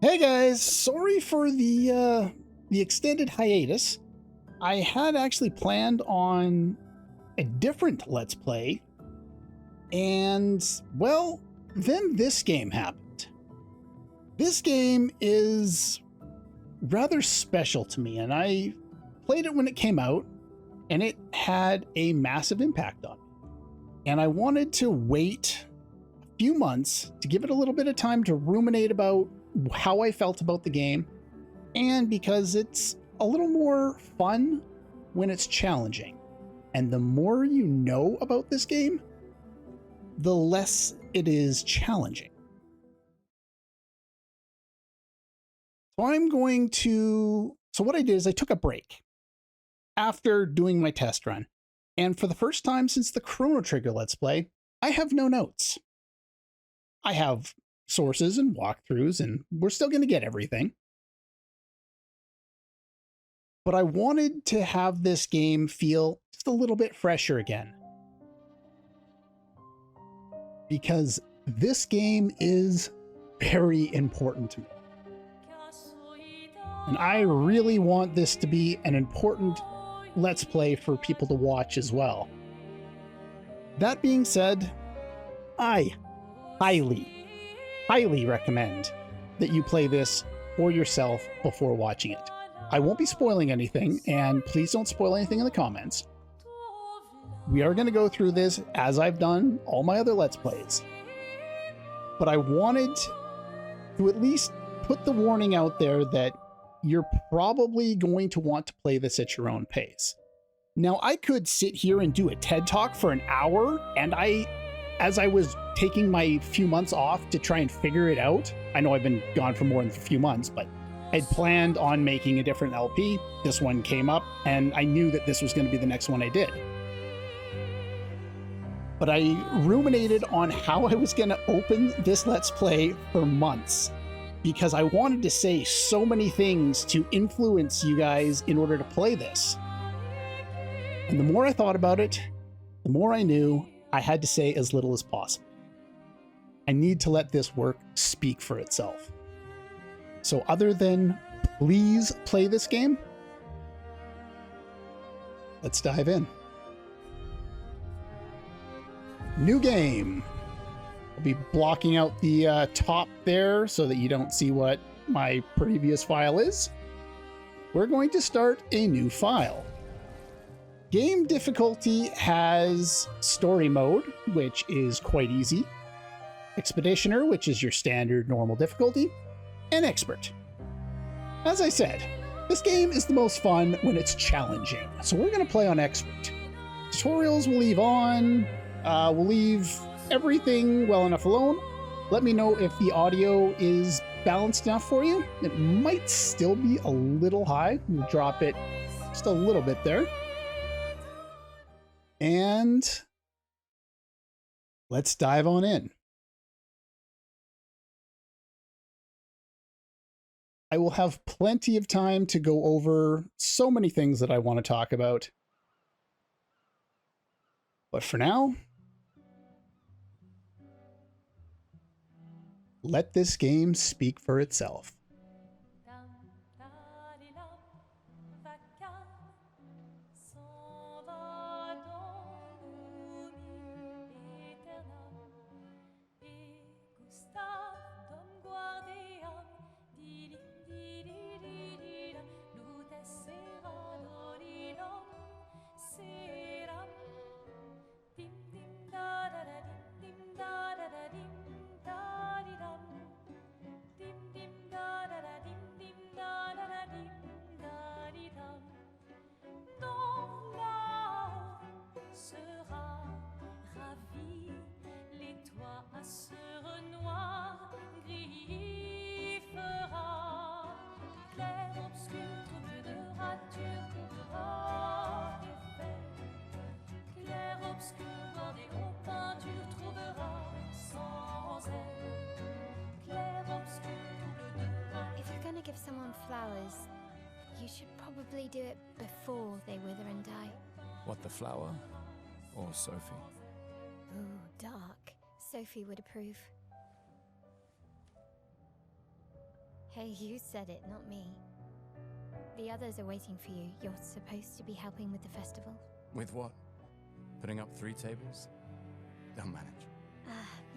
Hey guys, sorry for the extended hiatus. I had actually planned on a different Let's Play, and well, then this game happened. This game is rather special to me, and I played it when it came out, and it had a massive impact on me. And I wanted to wait a few months to give it a little bit of time to ruminate about how I felt about the game, and because it's a little more fun when it's challenging. And the more you know about this game, the less it is challenging. So what I did is I took a break after doing my test run. And for the first time since the Chrono Trigger Let's Play, I have no notes. I have sources and walkthroughs, and we're still going to get everything. But I wanted to have this game feel just a little bit fresher again, because this game is very important to me. And I really want this to be an important Let's Play for people to watch as well. That being said, I highly recommend that you play this for yourself before watching it. I won't be spoiling anything, and please don't spoil anything in the comments. We are going to go through this as I've done all my other Let's Plays. But I wanted to at least put the warning out there that you're probably going to want to play this at your own pace. Now, I could sit here and do a TED Talk for an hour, and as I was taking my few months off to try and figure it out, I know I've been gone for more than a few months, but I'd planned on making a different LP. This one came up, and I knew that this was going to be the next one I did. But I ruminated on how I was going to open this Let's Play for months, because I wanted to say so many things to influence you guys in order to play this. And the more I thought about it, the more I knew I had to say as little as possible. I need to let this work speak for itself. So other than please play this game, let's dive in. New game. I'll be blocking out the top there so that you don't see what my previous file is. We're going to start a new file. Game difficulty has story mode, which is quite easy, expeditioner, which is your standard normal difficulty, and expert. As I said, this game is the most fun when it's challenging, so we're going to play on expert. Tutorials we'll leave on, we'll leave everything well enough alone. Let me know if the audio is balanced enough for you. It might still be a little high. We'll drop it just a little bit there. And let's dive on in. I will have plenty of time to go over so many things that I want to talk about. But for now, let this game speak for itself. If you're gonna give someone flowers, you should probably do it before they wither and die. What, the flower? Or Sophie? Ooh, dark. Sophie would approve. Hey, you said it, not me. The others are waiting for you. You're supposed to be helping with the festival. With what? Putting up 3 tables? They'll manage.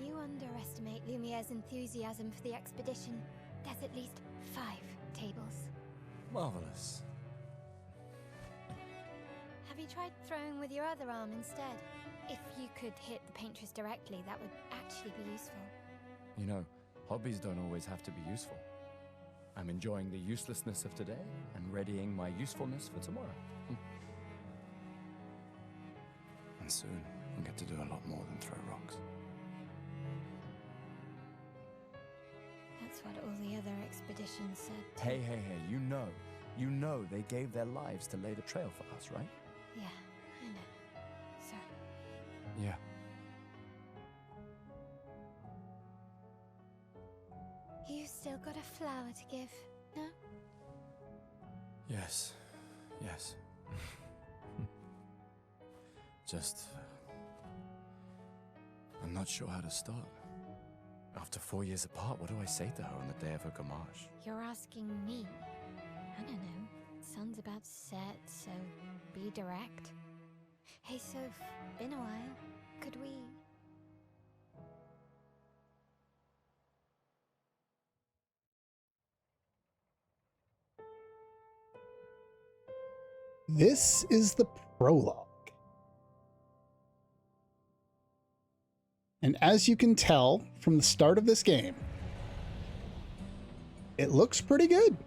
You underestimate Lumiere's enthusiasm for the expedition. There's at least 5 tables. Marvelous. Have you tried throwing with your other arm instead? If you could hit the paintress directly, that would actually be useful. You know, hobbies don't always have to be useful. I'm enjoying the uselessness of today and readying my usefulness for tomorrow. And soon, I'll get to do a lot more than throw rocks. That's what all the other expeditions said. Hey, you know they gave their lives to lay the trail for us, right? Yeah, I know. Sorry. Yeah. You still got a flower to give, no? Yes. Just... I'm not sure how to start. After 4 years apart, what do I say to her on the day of her gamage? You're asking me? I don't know. Sun's about to set, so be direct. Hey, Soph, been a while. Could we... This is the prologue. And as you can tell from the start of this game, it looks pretty good.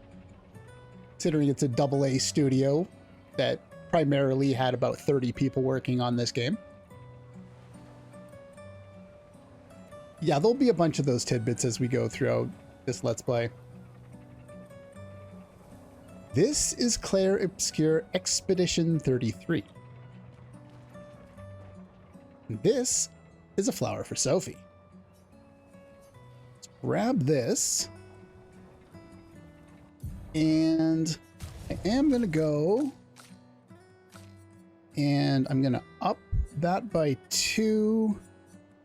Considering it's a AA studio that primarily had about 30 people working on this game. Yeah, there'll be a bunch of those tidbits as we go throughout this Let's Play. This is Clair Obscur Expedition 33. And this is a flower for Sophie. Let's grab this. And I am going to go and I'm going to up that by 2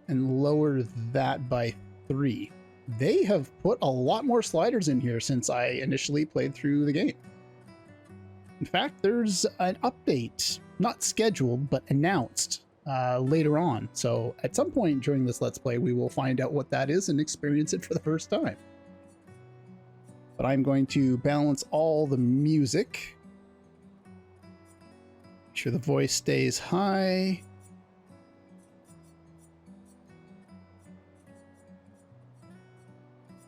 and lower that by 3. They have put a lot more sliders in here since I initially played through the game. In fact, there's an update, not scheduled, but announced later on. So at some point during this Let's Play, we will find out what that is and experience it for the first time. But I'm going to balance all the music. Make sure the voice stays high.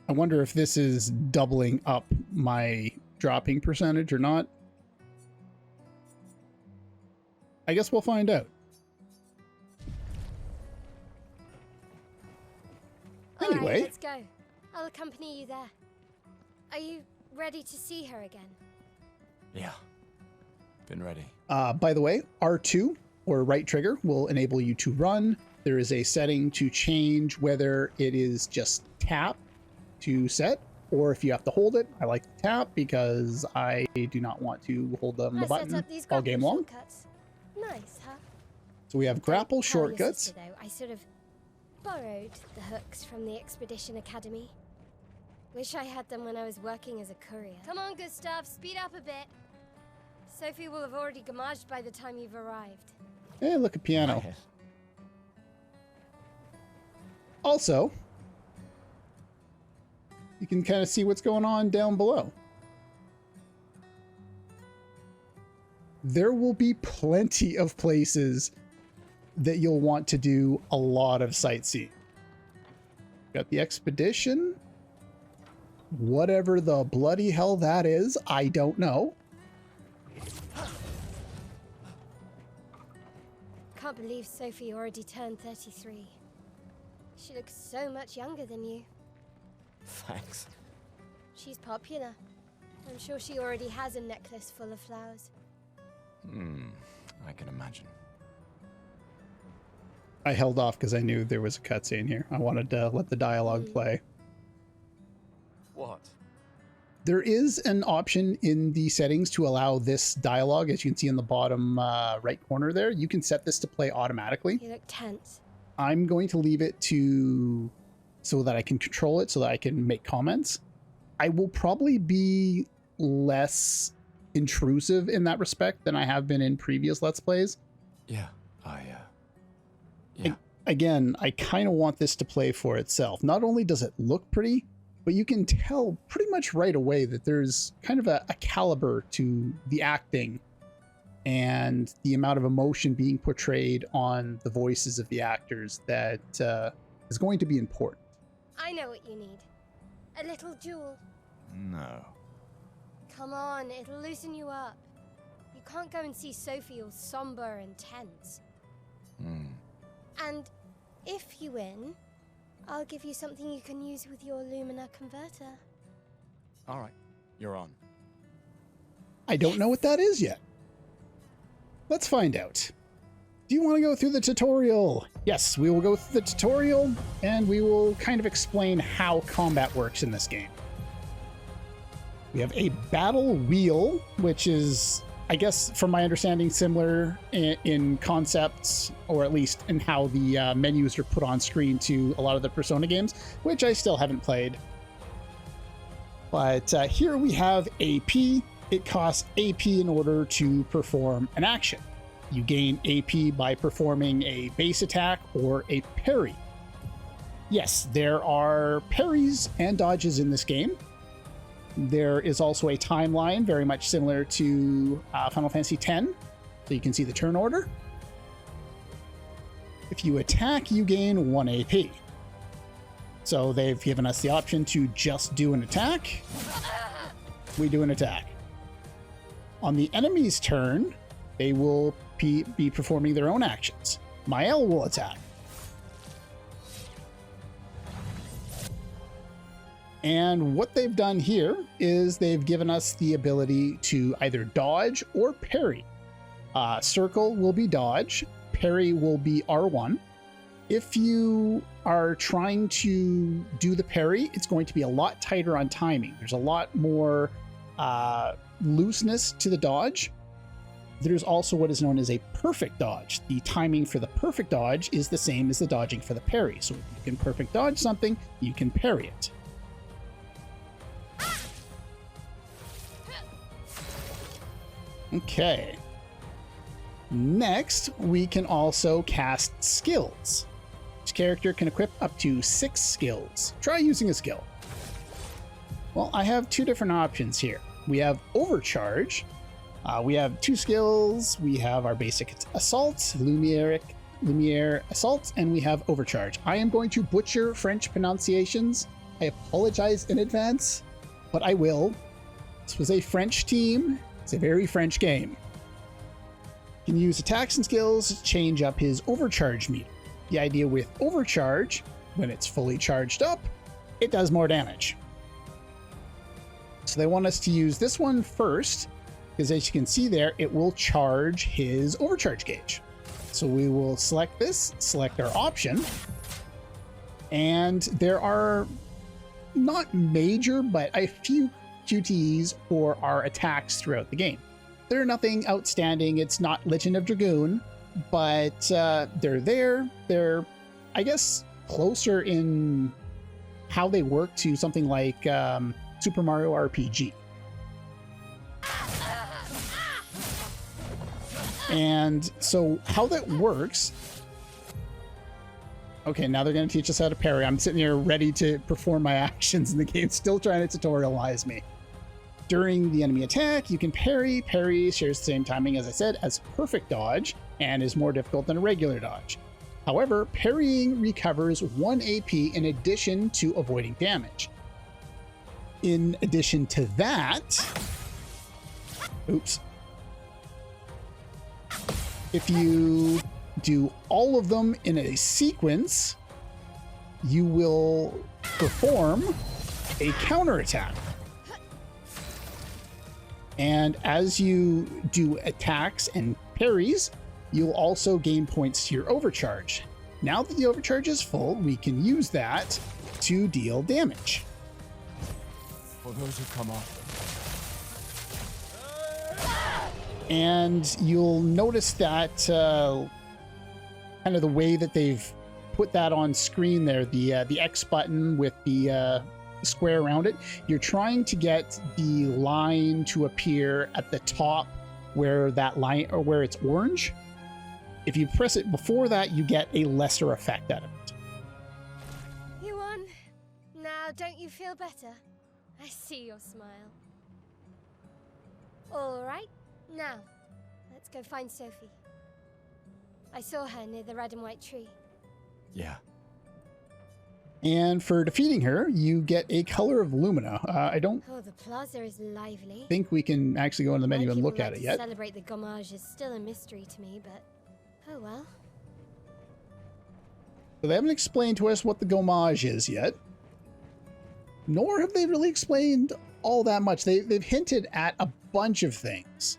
I wonder if this is doubling up my dropping percentage or not. I guess we'll find out. Anyway. All right, let's go. I'll accompany you there. Are you ready to see her again? Yeah. Been ready. By the way, R2 or right trigger will enable you to run. There is a setting to change whether it is just tap to set, or if you have to hold it. I like to tap because I do not want to hold the button all game long. Shortcuts. Nice, huh? So we have grapple Don't tell your shortcuts. sister, though. I sort of borrowed the hooks from the Expedition Academy. Wish I had them when I was working as a courier. Come on, Gustav, speed up a bit. Sophie will have already gamaged by the time you've arrived. Hey, look, a piano. Also, you can kind of see what's going on down below. There will be plenty of places that you'll want to do a lot of sightseeing. Got the expedition. Whatever the bloody hell that is, I don't know. Can't believe Sophie already turned 33. She looks so much younger than you. Thanks. She's popular. I'm sure she already has a necklace full of flowers. I can imagine. I held off because I knew there was a cutscene here. I wanted to let the dialogue play. What? There is an option in the settings to allow this dialogue, as you can see in the bottom right corner there. You can set this to play automatically. You look tense. I'm going to leave it to so that I can control it, so that I can make comments. I will probably be less intrusive in that respect than I have been in previous Let's Plays. Yeah, Again, I kind of want this to play for itself. Not only does it look pretty, but you can tell pretty much right away that there's kind of a caliber to the acting and the amount of emotion being portrayed on the voices of the actors that is going to be important. I know what you need. A little jewel. No. Come on, it'll loosen you up. You can't go and see Sophie all somber and tense. And if you win, I'll give you something you can use with your Lumina converter. All right, you're on. I don't know what that is yet. Let's find out. Do you want to go through the tutorial? Yes, we will go through the tutorial, and we will kind of explain how combat works in this game. We have a battle wheel, which is, I guess, from my understanding, similar in concepts, or at least in how the menus are put on screen to a lot of the Persona games, which I still haven't played. But here we have AP. It costs AP in order to perform an action. You gain AP by performing a base attack or a parry. Yes, there are parries and dodges in this game. There is also a timeline, very much similar to Final Fantasy X, so you can see the turn order. If you attack, you gain 1 AP. So they've given us the option to just do an attack. We do an attack. On the enemy's turn, they will be performing their own actions. Mael will attack. And what they've done here is they've given us the ability to either dodge or parry. Circle will be dodge, parry will be R1. If you are trying to do the parry, it's going to be a lot tighter on timing. There's a lot more looseness to the dodge. There's also what is known as a perfect dodge. The timing for the perfect dodge is the same as the dodging for the parry. So if you can perfect dodge something, you can parry it. Okay. Next, we can also cast skills. Each character can equip up to 6 skills. Try using a skill. Well, I have 2 different options here. We have Overcharge. We have 2 skills. We have our basic Assault, Lumiere Assault, and we have Overcharge. I am going to butcher French pronunciations. I apologize in advance, but I will. This was a French team. It's a very French game. You can use attacks and skills to change up his Overcharge meter. The idea with Overcharge, when it's fully charged up, it does more damage. So they want us to use this one first, because as you can see there, it will charge his Overcharge gauge. So we will select this, select our option, and there are not major, but a few QTEs for our attacks throughout the game. They're nothing outstanding. It's not Legend of Dragoon, but they're there. They're, I guess, closer in how they work to something like Super Mario RPG. And so how that works... Okay, now they're going to teach us how to parry. I'm sitting here ready to perform my actions in the game, still trying to tutorialize me. During the enemy attack, you can parry. Parry shares the same timing, as I said, as perfect dodge, and is more difficult than a regular dodge. However, parrying recovers 1 AP in addition to avoiding damage. In addition to that... Oops. If you do all of them in a sequence, you will perform a counterattack. And as you do attacks and parries, you'll also gain points to your overcharge. Now that the overcharge is full, we can use that to deal damage. For those who come off. And you'll notice that kind of the way that they've put that on screen there, the X button with the square around it, you're trying to get the line to appear at the top where that line, or where it's orange. If you press it before that, you get a lesser effect out of it. You won. Now, don't you feel better? I see your smile. All right, now, let's go find Sophie. I saw her near the red and white tree. Yeah. And for defeating her, you get a color of Lumina. I don't Oh, the plaza is lively. think we can actually go in the menu and look at it yet. Celebrate the gommage is still a mystery to me, but oh well. So they haven't explained to us what the gommage is yet, nor have they really explained all that much. They've hinted at a bunch of things.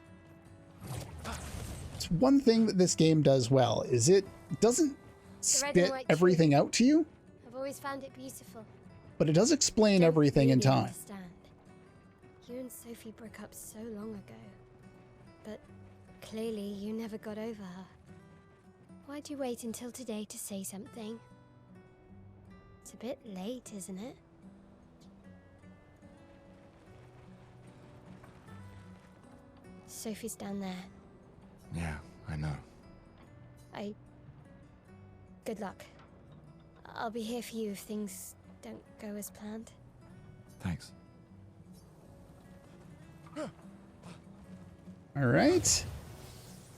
It's one thing that this game does well, is it doesn't spit everything out to you, I've always found it beautiful. but it does explain everything in time. Understand. You and Sophie broke up so long ago, but clearly you never got over her. Why'd you wait until today to say something? It's a bit late, isn't it? Sophie's down there. Yeah, I know. Good luck. I'll be here for you if things don't go as planned. Thanks. All right.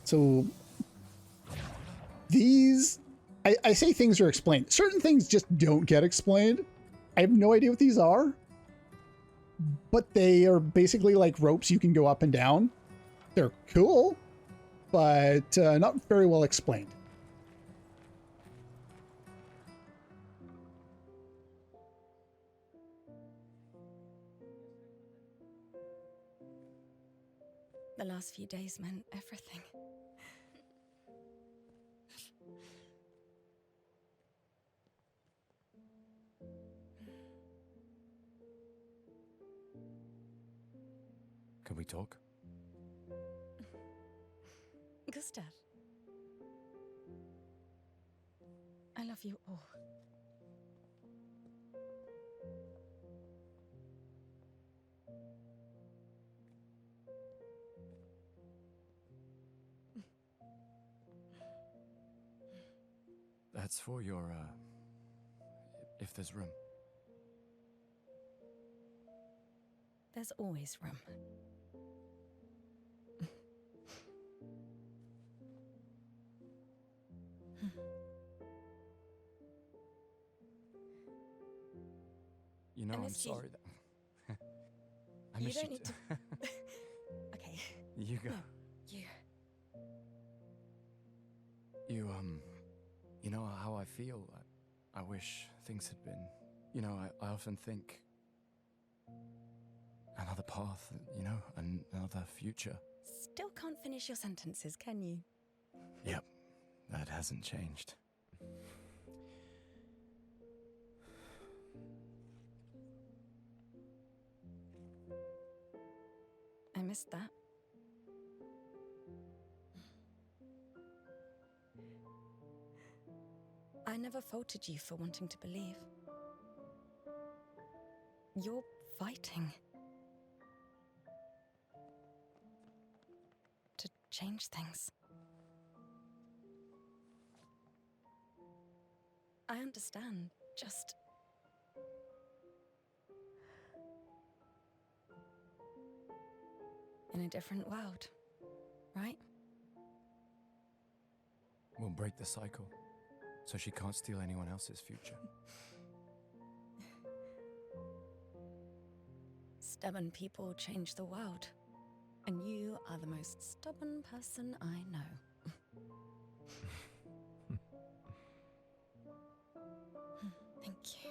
So these, I say things are explained. Certain things just don't get explained. I have no idea what these are, but they are basically like ropes you can go up and down. They're cool, but not very well explained. The last few days meant everything. Can we talk? Gustav, I love you all. That's for your, if there's room. There's always room. You know, I'm missed you. sorry that... I You miss don't you need to... Okay, You go. no, you. You know how I feel? I wish things had been... You know, I often think... Another path, you know, another future. Still can't finish your sentences, can you? Yep, that hasn't changed. I missed that. I never faulted you for wanting to believe. You're fighting to change things. I understand, just... in a different world, right? We'll break the cycle, so she can't steal anyone else's future. Stubborn people change the world, and you are the most stubborn person I know. Thank you.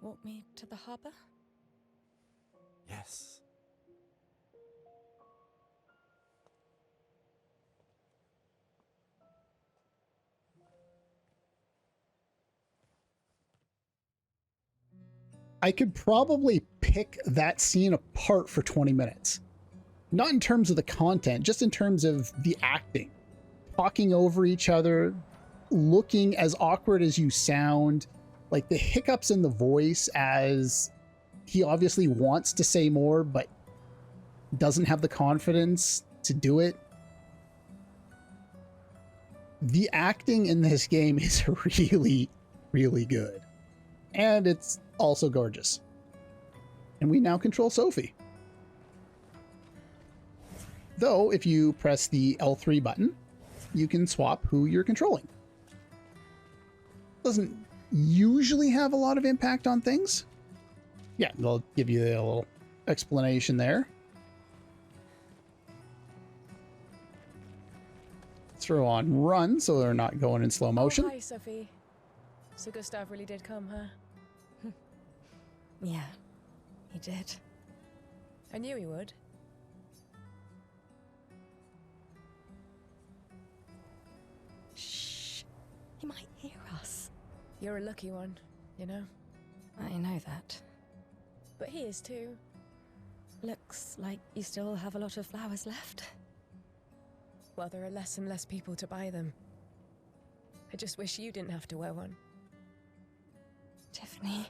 Walk me to the harbor? Yes. I could probably pick that scene apart for 20 minutes. Not in terms of the content, just in terms of the acting. talking over each other, looking as awkward as you sound, like the hiccups in the voice as he obviously wants to say more, but doesn't have the confidence to do it. The acting in this game is really, really good. And it's also gorgeous. And we now control Sophie. Though, if you press the L3 button, you can swap who you're controlling. Doesn't usually have a lot of impact on things. Yeah, they'll give you a little explanation there. Throw on run so they're not going in slow motion. Oh, hi, Sophie. So Gustav really did come, huh? Yeah, he did. I knew he would. Shh. He might hear us. You're a lucky one, you know? I know that. But he is too. Looks like you still have a lot of flowers left. Well, there are less and less people to buy them. I just wish you didn't have to wear one. Tiffany.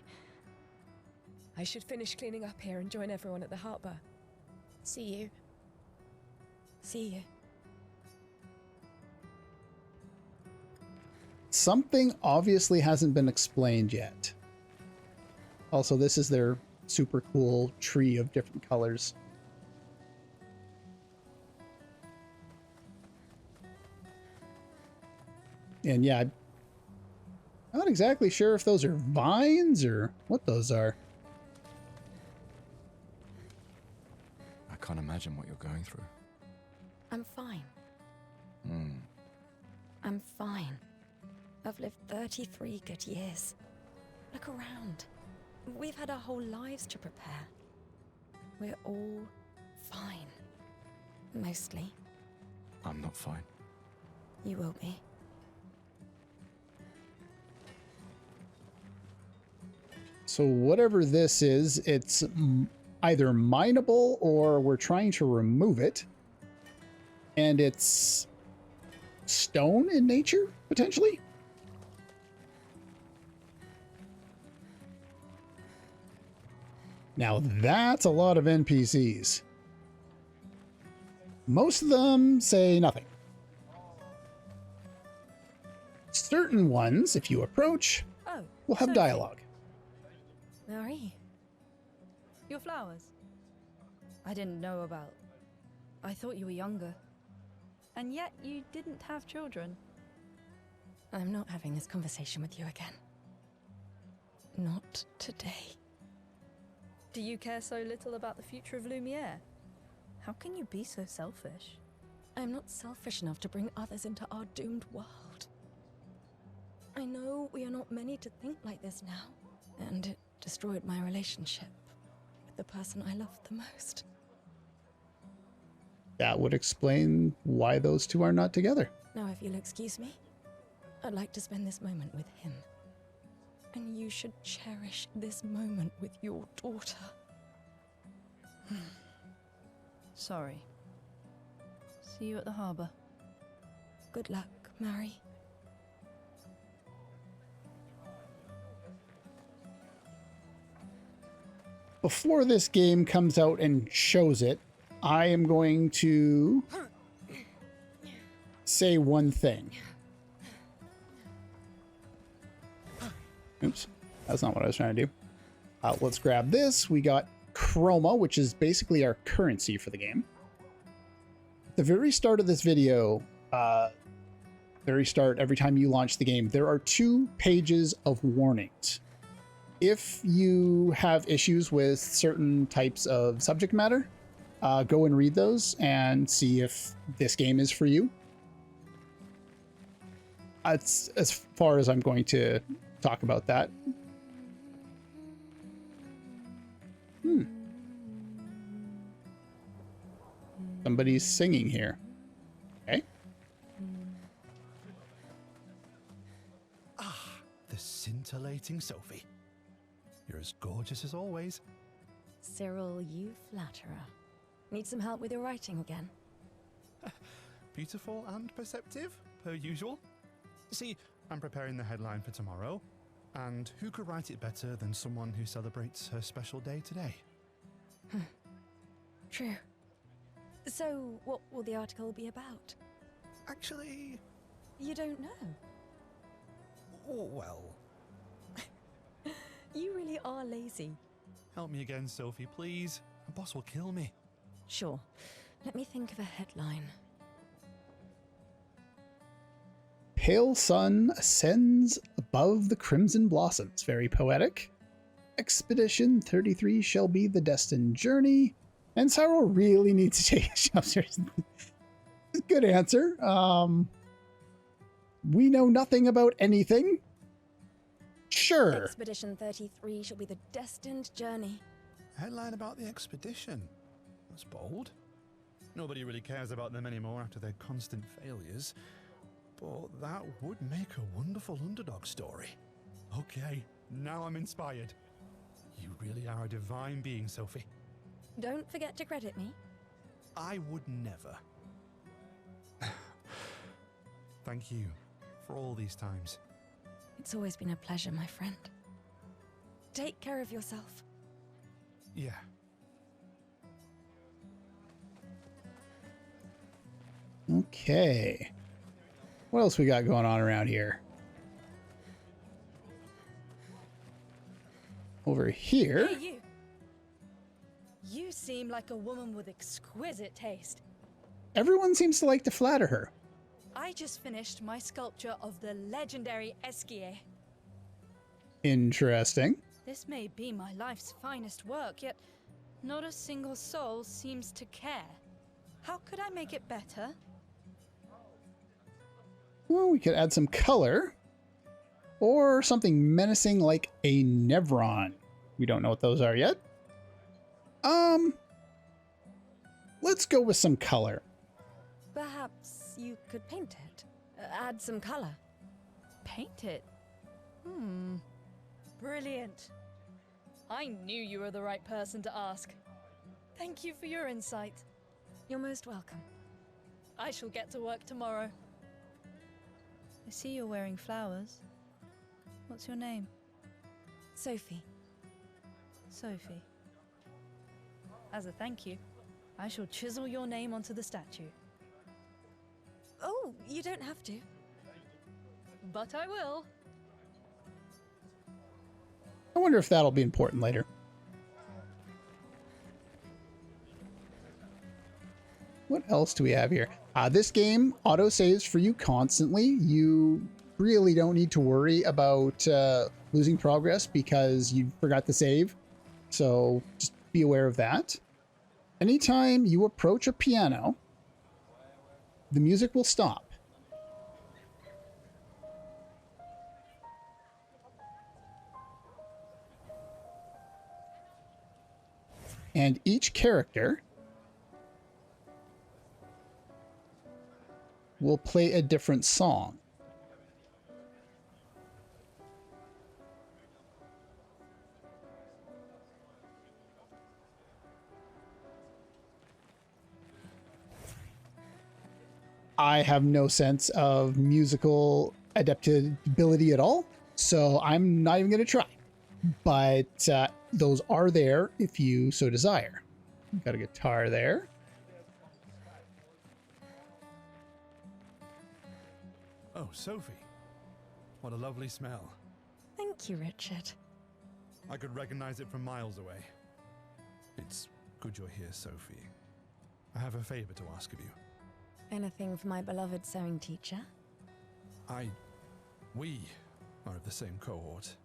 I should finish cleaning up here and join everyone at the harbour. See you. See you. Something obviously hasn't been explained yet. Also, this is their super cool tree of different colors. And yeah, I'm not exactly sure if those are vines or what those are. I can't imagine what you're going through. I'm fine. Hmm. I'm fine. I've lived 33 good years. Look around. We've had our whole lives to prepare. We're all fine. Mostly. I'm not fine. You will be. So whatever this is, it's either mineable or we're trying to remove it. And it's stone in nature, potentially? Now that's a lot of NPCs. Most of them say nothing. Certain ones, if you approach, Oh, will have Sophie. dialogue. Marie. Your flowers? I didn't know about. I thought you were younger. And yet you didn't have children. I'm not having this conversation with you again. Not today. Do you care so little about the future of Lumiere? How can you be so selfish? I'm not selfish enough to bring others into our doomed world. I know we are not many to think like this now, and it destroyed my relationship with the person I loved the most. That would explain why those two are not together. Now, if you'll excuse me, I'd like to spend this moment with him. And you should cherish this moment with your daughter. Sorry. See you at the harbour. Good luck, Mary. Before this game comes out and shows it, I am going to say one thing. Oops, that's not what I was trying to do. Let's grab this. We got chroma, which is basically our currency for the game. At the very start of this video, every time you launch the game, there are 2 pages of warnings. If you have issues with certain types of subject matter, go and read those and see if this game is for you. That's as far as I'm going to talk about that. Somebody's singing here. Okay. The scintillating Sophie. You're as gorgeous as always. Cyril, you flatterer. Need some help with your writing again? beautiful and perceptive, per usual. See, I'm preparing the headline for tomorrow, and who could write it better than someone who celebrates her special day today? True. So, what will the article be about? Actually, You don't know. well, You really are lazy. help me again, Sophie, please. My boss will kill me. Sure. Let me think of a headline. Pale sun ascends above the crimson blossoms. Very poetic. Expedition 33 shall be the destined journey. And Cyril really needs to take a shop. Good answer. We know nothing about anything. Sure. Expedition 33 shall be the destined journey. Headline about the expedition. That's bold. Nobody really cares about them anymore after their constant failures. But that would make a wonderful underdog story. Okay, now I'm inspired. You really are a divine being, Sophie. Don't forget to credit me. I would never. Thank you for all these times. It's always been a pleasure, my friend. Take care of yourself. Yeah. Okay. What else we got going on around here? Over here. Hey, you! You seem like a woman with exquisite taste. Everyone seems to like to flatter her. I just finished my sculpture of the legendary Esquier. Interesting. This may be my life's finest work, yet not a single soul seems to care. How could I make it better? Well, we could add some color. Or something menacing like a Nevron. We don't know what those are yet. Let's go with some color. Perhaps you could paint it. Add some color. Paint it? Brilliant. I knew you were the right person to ask. Thank you for your insight. You're most welcome. I shall get to work tomorrow. I see you're wearing flowers. What's your name? Sophie. Sophie. As a thank you, I shall chisel your name onto the statue. Oh, you don't have to. But I will. I wonder if that'll be important later. What else do we have here? This game auto-saves for you constantly. You really don't need to worry about losing progress because you forgot to save. So just be aware of that. Anytime you approach a piano, the music will stop. And each character will play a different song. I have no sense of musical adaptability at all, so I'm not even going to try. But those are there if you so desire. Got a guitar there. Oh, Sophie. What a lovely smell. Thank you, Richard. I could recognize it from miles away. It's good you're here, Sophie. I have a favor to ask of you. Anything for my beloved sewing teacher? We are of the same cohort.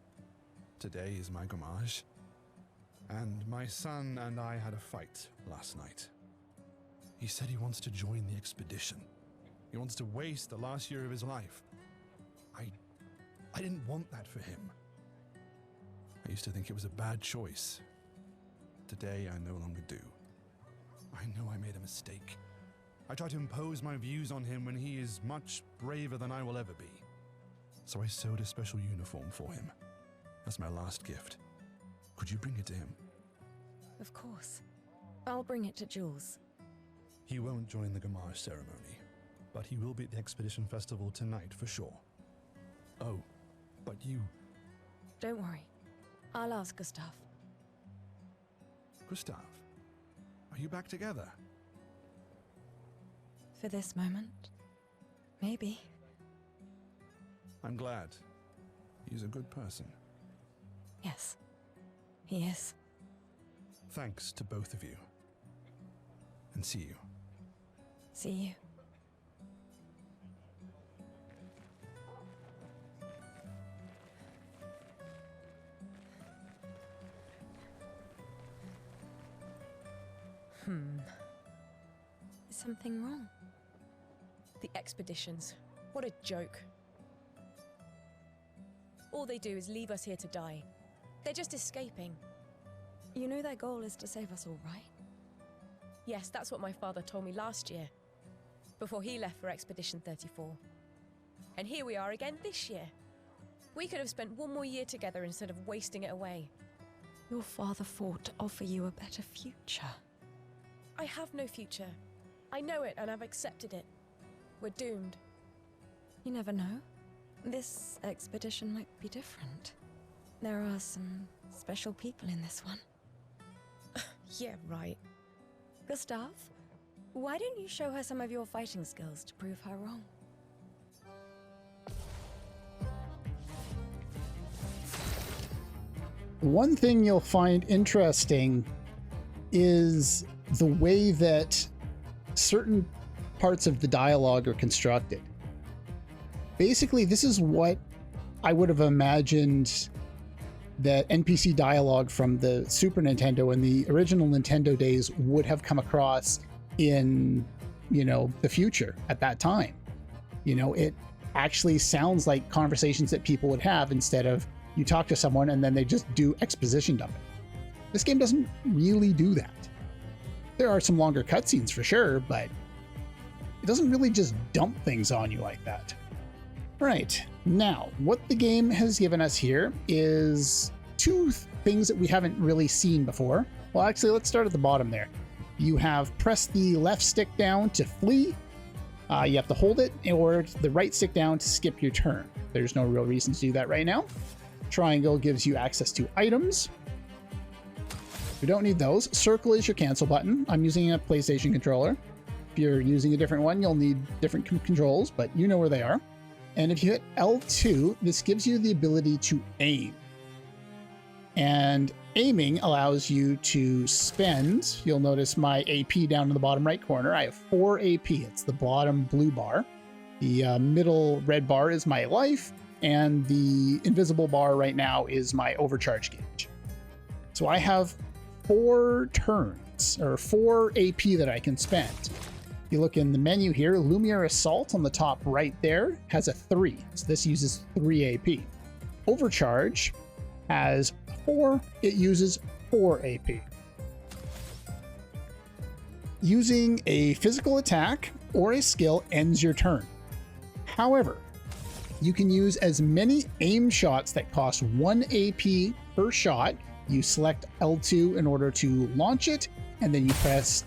Today is my gommage. And my son and I had a fight last night. He said he wants to join the expedition. He wants to waste the last year of his life. I didn't want that for him. I used to think it was a bad choice. Today I no longer do. I know I made a mistake. I tried to impose my views on him when he is much braver than I will ever be. So I sewed a special uniform for him. That's my last gift. Could you bring it to him? Of course. I'll bring it to Jules. He won't join the Gamage ceremony. but he will be at the Expedition Festival tonight for sure. Oh, but you, Don't worry. I'll ask Gustav. Gustav, are you back together? For this moment, maybe. I'm glad. He's a good person. Yes, he is. Thanks to both of you. And see you. See you. Is something wrong? The expeditions. What a joke. All they do is leave us here to die. They're just escaping. You know their goal is to save us all, right? Yes, that's what my father told me last year, before he left for Expedition 34. And here we are again this year. We could have spent one more year together instead of wasting it away. Your father fought to offer you a better future. I have no future. I know it and I've accepted it. We're doomed. You never know. This expedition might be different. There are some special people in this one. Yeah, right. Gustav, why don't you show her some of your fighting skills to prove her wrong? One thing you'll find interesting is the way that certain parts of the dialogue are constructed. Basically, this is what I would have imagined that NPC dialogue from the Super Nintendo and the original Nintendo days would have come across in, the future at that time. It actually sounds like conversations that people would have instead of you talk to someone and then they just do exposition dumping. This game doesn't really do that. There are some longer cutscenes for sure, but it doesn't really just dump things on you like that. Right, now, what the game has given us here is two things that we haven't really seen before. Well, actually, let's start at the bottom there. You have press the left stick down to flee. You have to hold it, or the right stick down to skip your turn. There's no real reason to do that right now. Triangle gives you access to items. We don't need those. Circle is your cancel button. I'm using a PlayStation controller. If you're using a different one, you'll need different controls, but you know where they are. And if you hit L2, this gives you the ability to aim. And aiming allows you to spend, you'll notice my AP down in the bottom right corner. I have 4 AP. It's the bottom blue bar. The middle red bar is my life, and the invisible bar right now is my overcharge gauge. So I have 4 turns, or 4 AP that I can spend. If you look in the menu here, Lumiere Assault on the top right there has a 3. So this uses 3 AP. Overcharge has 4. It uses 4 AP. Using a physical attack or a skill ends your turn. However, you can use as many aim shots that cost 1 AP per shot. You select L2 in order to launch it, and then you press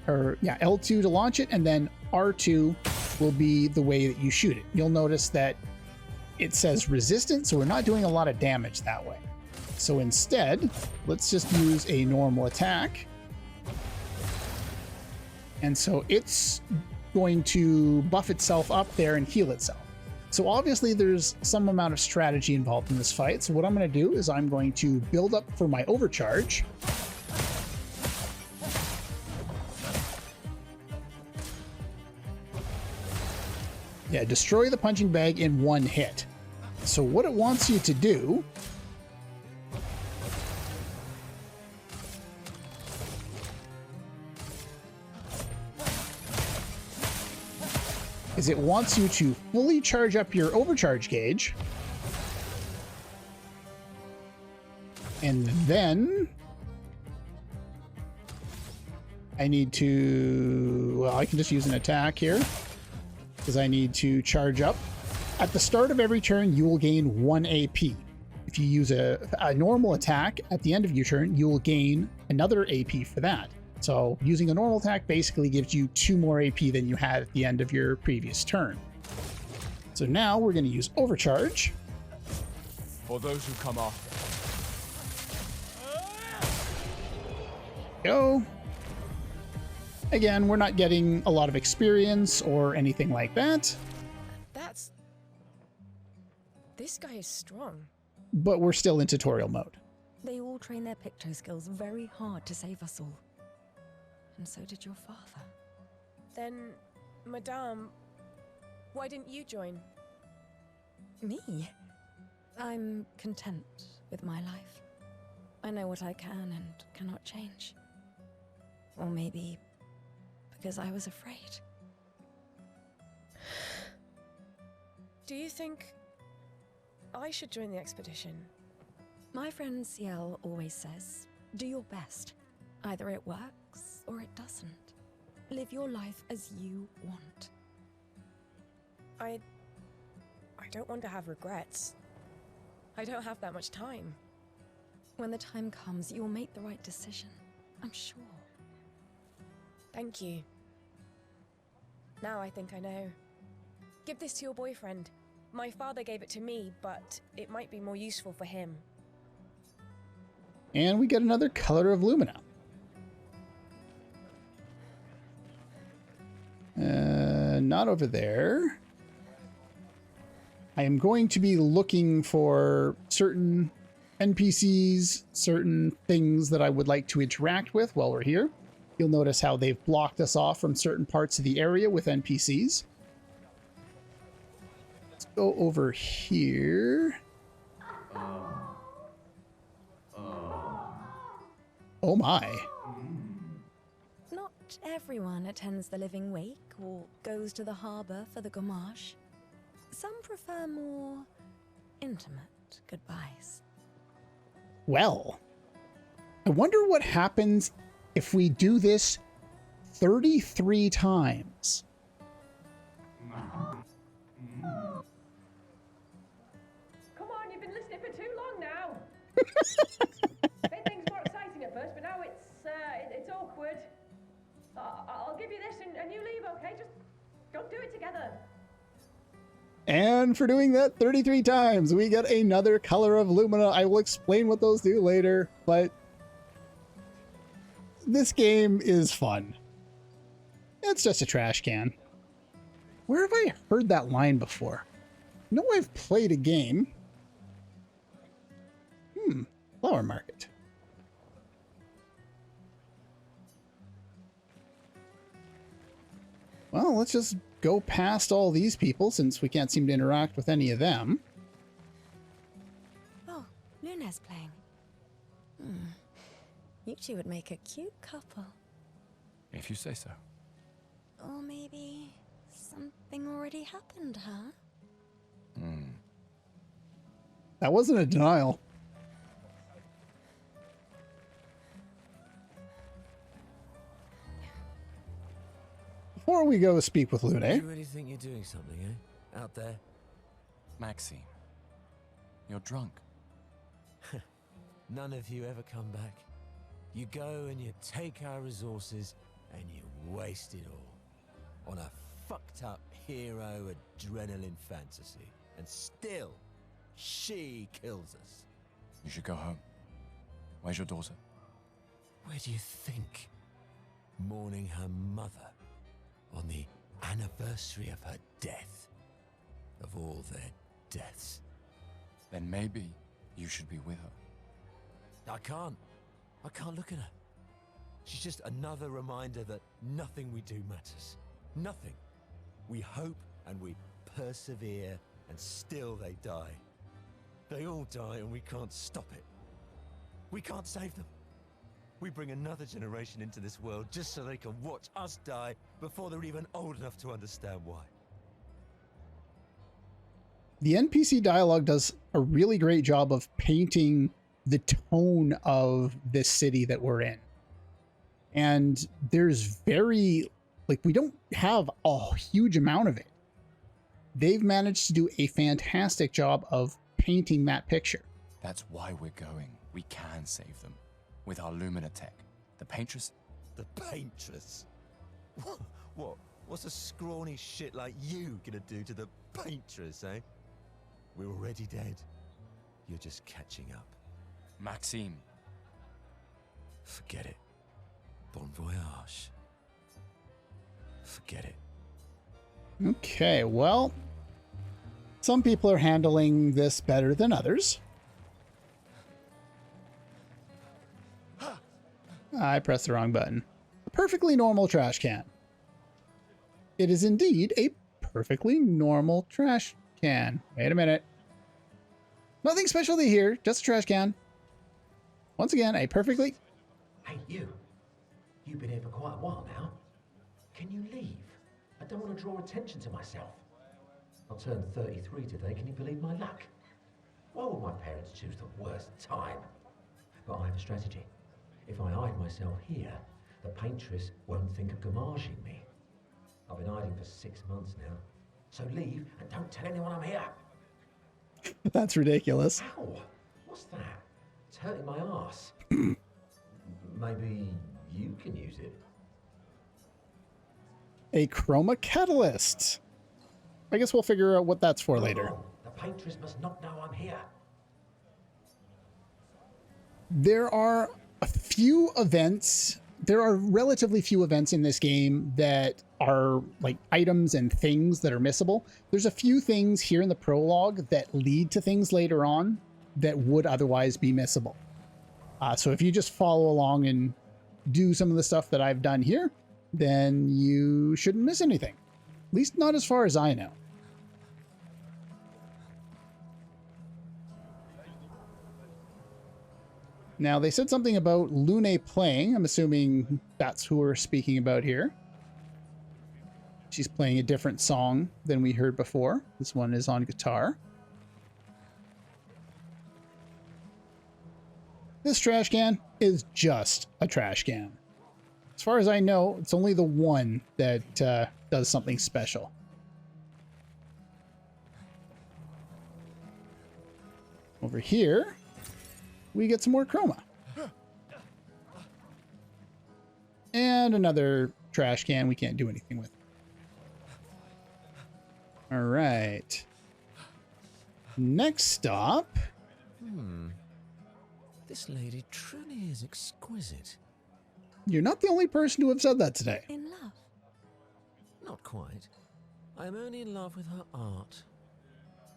L2 to launch it, and then R2 will be the way that you shoot it. You'll notice that it says resistance, so we're not doing a lot of damage that way. So instead, let's just use a normal attack. And so it's going to buff itself up there and heal itself. So obviously there's some amount of strategy involved in this fight. So what I'm going to do is I'm going to build up for my overcharge. Yeah, destroy the punching bag in 1 hit. So what it wants you to do is it wants you to fully charge up your overcharge gauge. And then I need to, well, I can just use an attack here because I need to charge up. At the start of every turn, you will gain 1 AP. If you use a normal attack at the end of your turn, you will gain another AP for that. So using a normal attack basically gives you 2 more AP than you had at the end of your previous turn. So now we're going to use Overcharge. For those who come off. Go. Again, we're not getting a lot of experience or anything like that, This guy is strong. but we're still in tutorial mode. They all train their picto skills very hard to save us all. And so did your father. Then, Madame, why didn't you join? Me? I'm content with my life. I know what I can and cannot change. Or maybe because I was afraid. Do you think I should join the expedition? My friend Ciel always says, do your best. Either it works or it doesn't. Live your life as you want. I don't want to have regrets. I don't have that much time. When the time comes, you'll make the right decision. I'm sure. Thank you. Now I think I know. Give this to your boyfriend. My father gave it to me, but it might be more useful for him. And we get another Color of Lumina. Not over there. I am going to be looking for certain NPCs, certain things that I would like to interact with while we're here. You'll notice how they've blocked us off from certain parts of the area with NPCs. Let's go over here. Oh my. Not everyone attends the Living Wake or goes to the harbour for the gommage. Some prefer more intimate goodbyes. Well, I wonder what happens if we do this 33 times. Come on, you've been listening for too long now. Made things more exciting at first, but now it's awkward. I'll give you this and you leave, okay? Just don't do it together. And for doing that 33 times, we get another Color of Lumina. I will explain what those do later, but this game is fun. It's just a trash can. Where have I heard that line before? I know I've played a game. Flower Market. Well, let's just go past all these people since we can't seem to interact with any of them. Oh, Luna's playing. You two would make a cute couple. If you say so. Or maybe something already happened, huh? That wasn't a denial. Before we go speak with Lune, You really think you're doing something, eh? Out there? Maxine, you're drunk. None of you ever come back. You go and you take our resources and you waste it all on a fucked up hero adrenaline fantasy. And still, she kills us. You should go home. Where's your daughter? Where do you think? Mourning her mother on the anniversary of her death. Of all their deaths. Then maybe you should be with her. I can't look at her. She's just another reminder that nothing we do matters. Nothing. We hope and we persevere and still they die. They all die and we can't stop it. We can't save them. We bring another generation into this world just so they can watch us die before they're even old enough to understand why. the NPC dialogue does a really great job of painting the tone of this city that we're in. And there's we don't have a huge amount of it. They've managed to do a fantastic job of painting that picture. That's why we're going. We can save them. With our Lumina tech. The The paintress? What? What's a scrawny shit like you gonna do to the paintress, eh? We're already dead. You're just catching up. Maxime. Forget it. Bon voyage. Forget it. Okay, well, some people are handling this better than others. I pressed the wrong button. A perfectly normal trash can. It is indeed a perfectly normal trash can. Wait a minute. Nothing special to here, just a trash can. Once again, a perfectly... Hey, you. You've been here for quite a while now. Can you leave? I don't want to draw attention to myself. I'll turn 33 today, can you believe my luck? Why would my parents choose the worst time? But I have a strategy. If I hide myself here, the paintress won't think of gommaging me. I've been hiding for 6 months now. So leave and don't tell anyone I'm here. That's ridiculous. Ow! What's that? It's hurting my ass. Maybe you can use it. A chroma catalyst. I guess we'll figure out what that's for later. Oh, the paintress must not know I'm here. There are a few events. There are relatively few events in this game that are like items and things that are missable. There's a few things here in the prologue that lead to things later on that would otherwise be missable. So if you just follow along and do some of the stuff that I've done here, then you shouldn't miss anything. At least not as far as I know. Now, they said something about Lune playing. I'm assuming that's who we're speaking about here. She's playing a different song than we heard before. This one is on guitar. This trash can is just a trash can. As far as I know, it's only the one that does something special. Over here, we get some more chroma. And another trash can we can't do anything with. All right. Next stop. This lady truly is exquisite. You're not the only person to have said that today. In love? Not quite. I am only in love with her art.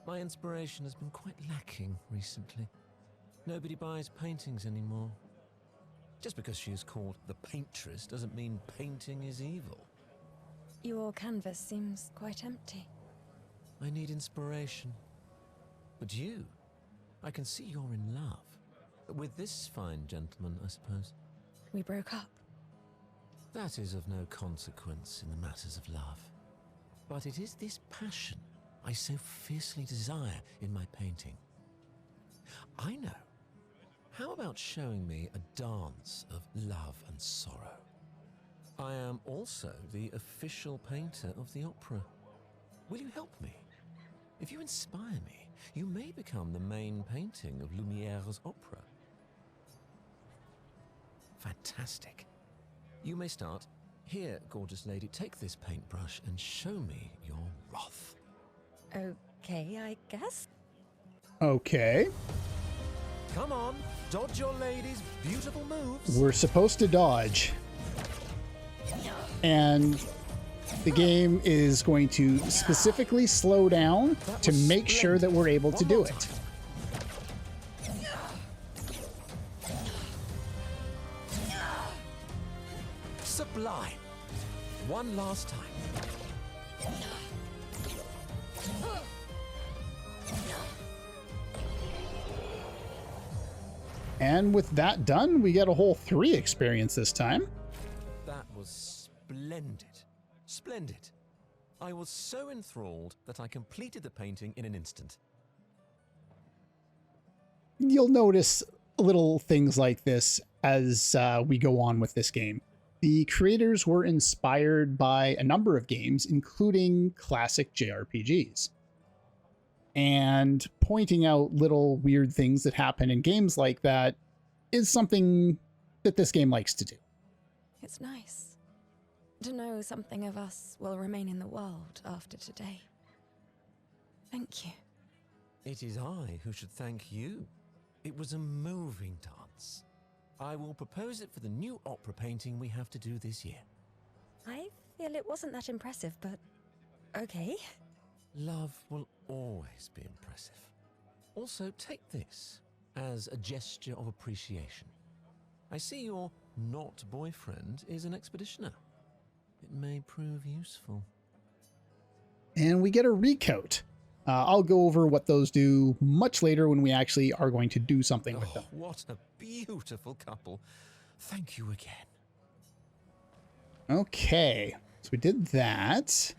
My inspiration has been quite lacking recently. Nobody buys paintings anymore. Just because she is called the paintress doesn't mean painting is evil. Your canvas seems quite empty. I need inspiration. But you, I can see you're in love. With this fine gentleman, I suppose. We broke up. That is of no consequence in the matters of love. But it is this passion I so fiercely desire in my painting. I know. How about showing me a dance of love and sorrow? I am also the official painter of the opera. Will you help me? If you inspire me, you may become the main painting of Lumiere's opera. Fantastic. You may start. Here, gorgeous lady, take this paintbrush and show me your wrath. Okay, I guess. Okay. Come on, dodge your lady's beautiful moves. We're supposed to dodge. And the game is going to specifically slow down to make sure that we're able to do it. Sublime. One last time. And with that done, we get a whole 3 experience this time. That was splendid. Splendid. I was so enthralled that I completed the painting in an instant. You'll notice little things like this as we go on with this game. The creators were inspired by a number of games, including classic JRPGs. And pointing out little weird things that happen in games like that is something that this game likes to do. It's nice to know something of us will remain in the world after today. Thank you. It is I who should thank you. It was a moving dance. I will propose it for the new opera painting we have to do this year. I feel it wasn't that impressive, but okay. Love will always be impressive. Also, take this as a gesture of appreciation. I see your not boyfriend is an expeditioner. It may prove useful. And we get a recoat. I'll go over what those do much later when we actually are going to do something with them. What a beautiful couple. Thank you again. Okay, so we did that.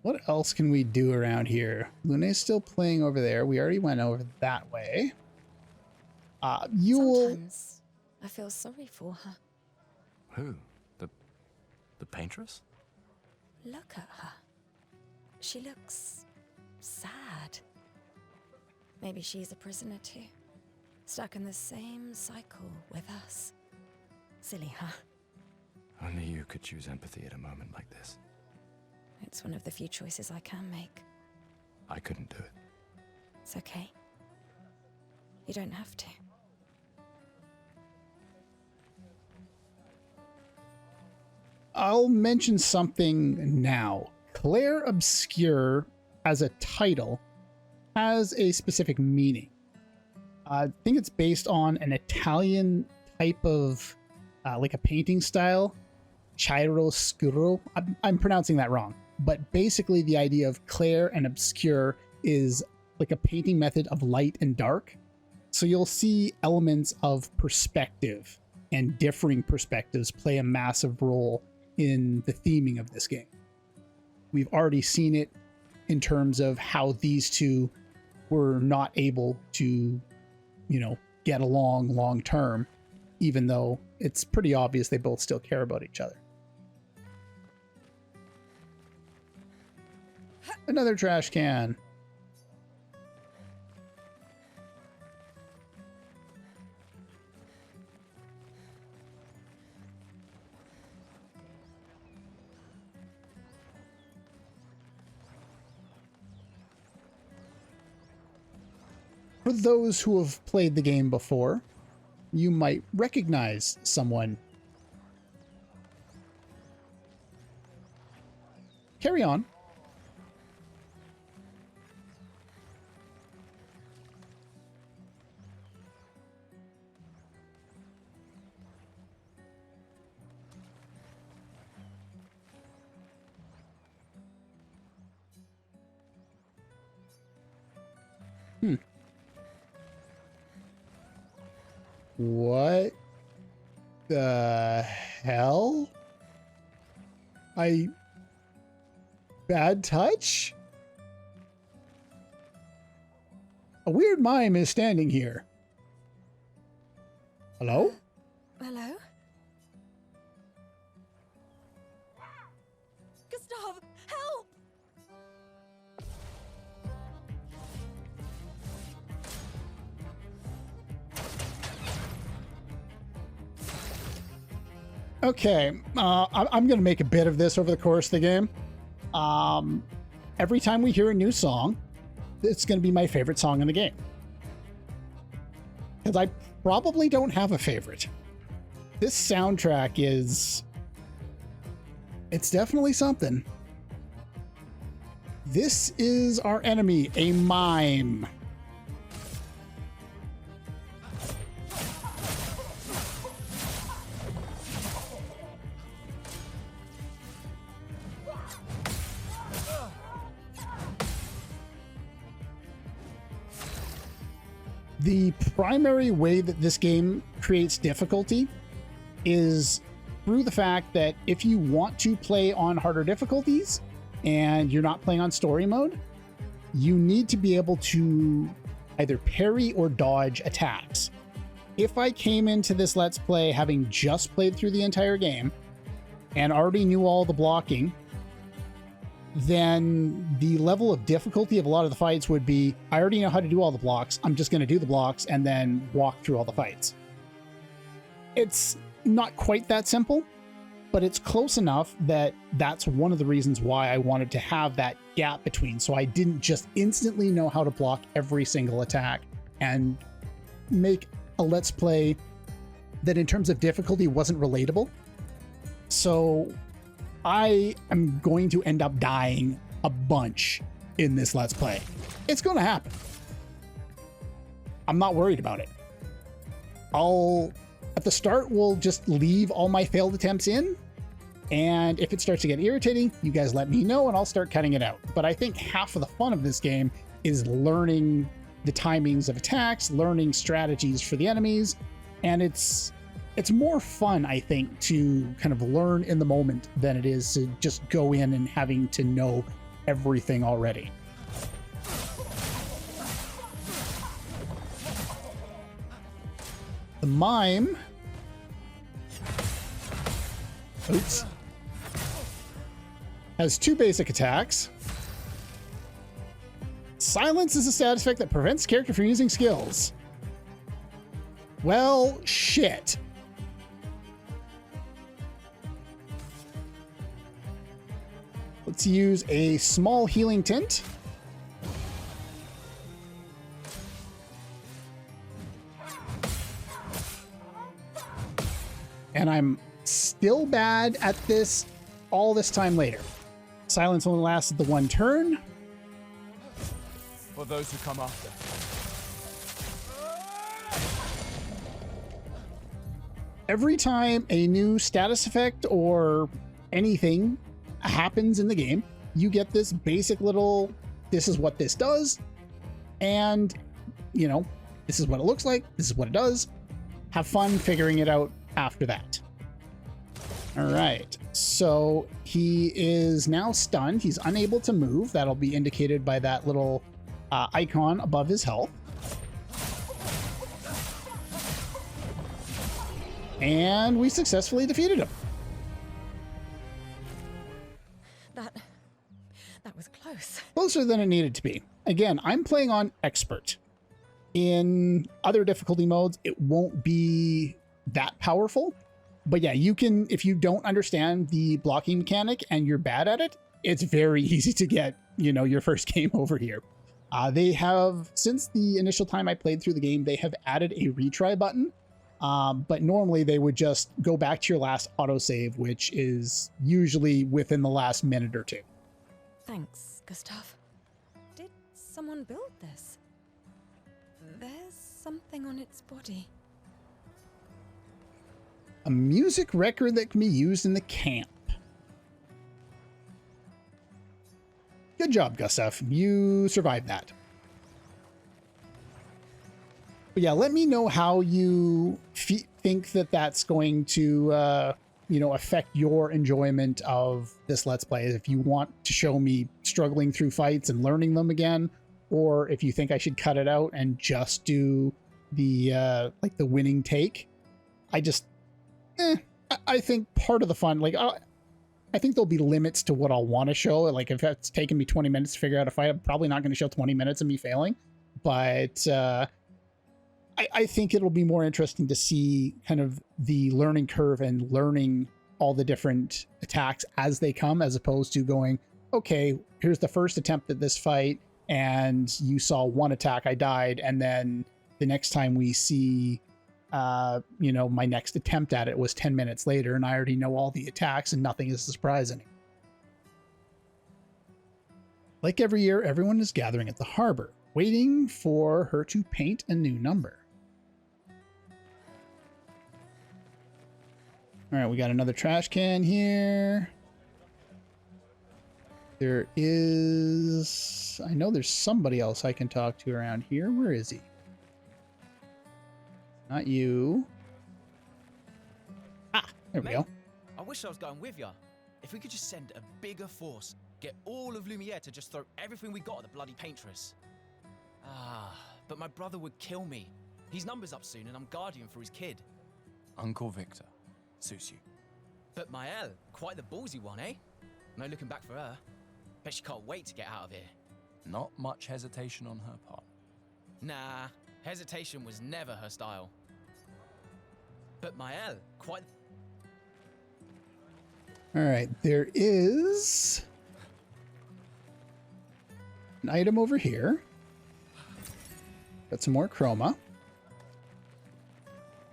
What else can we do around here? Luna's still playing over there. We already went over that way. Sometimes I feel sorry for her. Who? The paintress? Look at her. She looks sad. Maybe she's a prisoner too, stuck in the same cycle with us. Silly, huh? Only you could choose empathy at a moment like this. It's one of the few choices I can make. I couldn't do it. It's okay. You don't have to. I'll mention something now. Clair Obscur, as a title, has a specific meaning. I think it's based on an Italian type of, like a painting style, chiaroscuro. I'm pronouncing that wrong, but basically the idea of clair and obscure is like a painting method of light and dark. So you'll see elements of perspective and differing perspectives play a massive role in the theming of this game. We've already seen it in terms of how these two were not able to, get along long term, even though it's pretty obvious they both still care about each other. Another trash can. For those who have played the game before, you might recognize someone. Carry on. What the hell? Bad touch? A weird mime is standing here. Hello? Hello? Gustav, help! Okay, I'm going to make a bit of this over the course of the game. Every time we hear a new song, it's going to be my favorite song in the game. Because I probably don't have a favorite. This soundtrack it's definitely something. This is our enemy, a mime. The primary way that this game creates difficulty is through the fact that if you want to play on harder difficulties and you're not playing on story mode, you need to be able to either parry or dodge attacks. If I came into this Let's Play having just played through the entire game and already knew all the blocking, then the level of difficulty of a lot of the fights would be, I already know how to do all the blocks, I'm just going to do the blocks and then walk through all the fights. It's not quite that simple, but it's close enough that that's one of the reasons why I wanted to have that gap between, so I didn't just instantly know how to block every single attack and make a Let's Play that in terms of difficulty wasn't relatable. So I am going to end up dying a bunch in this Let's Play. It's going to happen. I'm not worried about it. At the start, we'll just leave all my failed attempts in, and if it starts to get irritating, you guys let me know and I'll start cutting it out. But I think half of the fun of this game is learning the timings of attacks, learning strategies for the enemies, and it's more fun, I think, to kind of learn in the moment than it is to just go in and having to know everything already. The mime, oops, has 2 basic attacks. Silence is a status effect that prevents the character from using skills. Well, shit. Let's use a small healing tint. And I'm still bad at this all this time later. Silence only lasted the 1 turn. For those who come after. Every time a new status effect or anything happens in the game, you get this basic little, this is what this does, and, you know, this is what it looks like, this is what it does. Have fun figuring it out after that. All right, so he is now stunned. He's unable to move. That'll be indicated by that little icon above his health. And we successfully defeated him. That was close. Closer than it needed to be. Again, I'm playing on expert. In other difficulty modes, it won't be that powerful. But yeah, you can, if you don't understand the blocking mechanic and you're bad at it, it's very easy to get, you know, your first game over here. They have, since the initial time I played through the game, they have added a retry button. But normally they would just go back to your last autosave, which is usually within the last minute or 2. Thanks, Gustav. Did someone build this? There's something on its body. A music record that can be used in the camp. Good job, Gustav. You survived that. But yeah, let me know how you think that that's going to, you know, affect your enjoyment of this Let's Play. If you want to show me struggling through fights and learning them again, or if you think I should cut it out and just do the, like the winning take. I think part of the fun, like, I think there'll be limits to what I'll want to show. Like, if it's taken me 20 minutes to figure out a fight, I'm probably not going to show 20 minutes of me failing. But I think it'll be more interesting to see kind of the learning curve and learning all the different attacks as they come, as opposed to going, okay, here's the first attempt at this fight, and you saw 1 attack, I died, and then the next time we see, you know, my next attempt at it was 10 minutes later, and I already know all the attacks, and nothing is surprising. Like every year, everyone is gathering at the harbor, waiting for her to paint a new number. All right, we got another trash can here. There is... I know there's somebody else I can talk to around here. Where is he? Not you. Ah, there we go. I wish I was going with ya. If we could just send a bigger force, get all of Lumiere to just throw everything we got at the bloody paintress. But my brother would kill me. His number's up soon and I'm guardian for his kid. Uncle Victor. Suits you. But Maëlle, quite the ballsy one, eh? No looking back for her. Bet she can't wait to get out of here. Not much hesitation on her part. Nah, hesitation was never her style. But Mael, quite. All right, there is an item over here. Got some more chroma.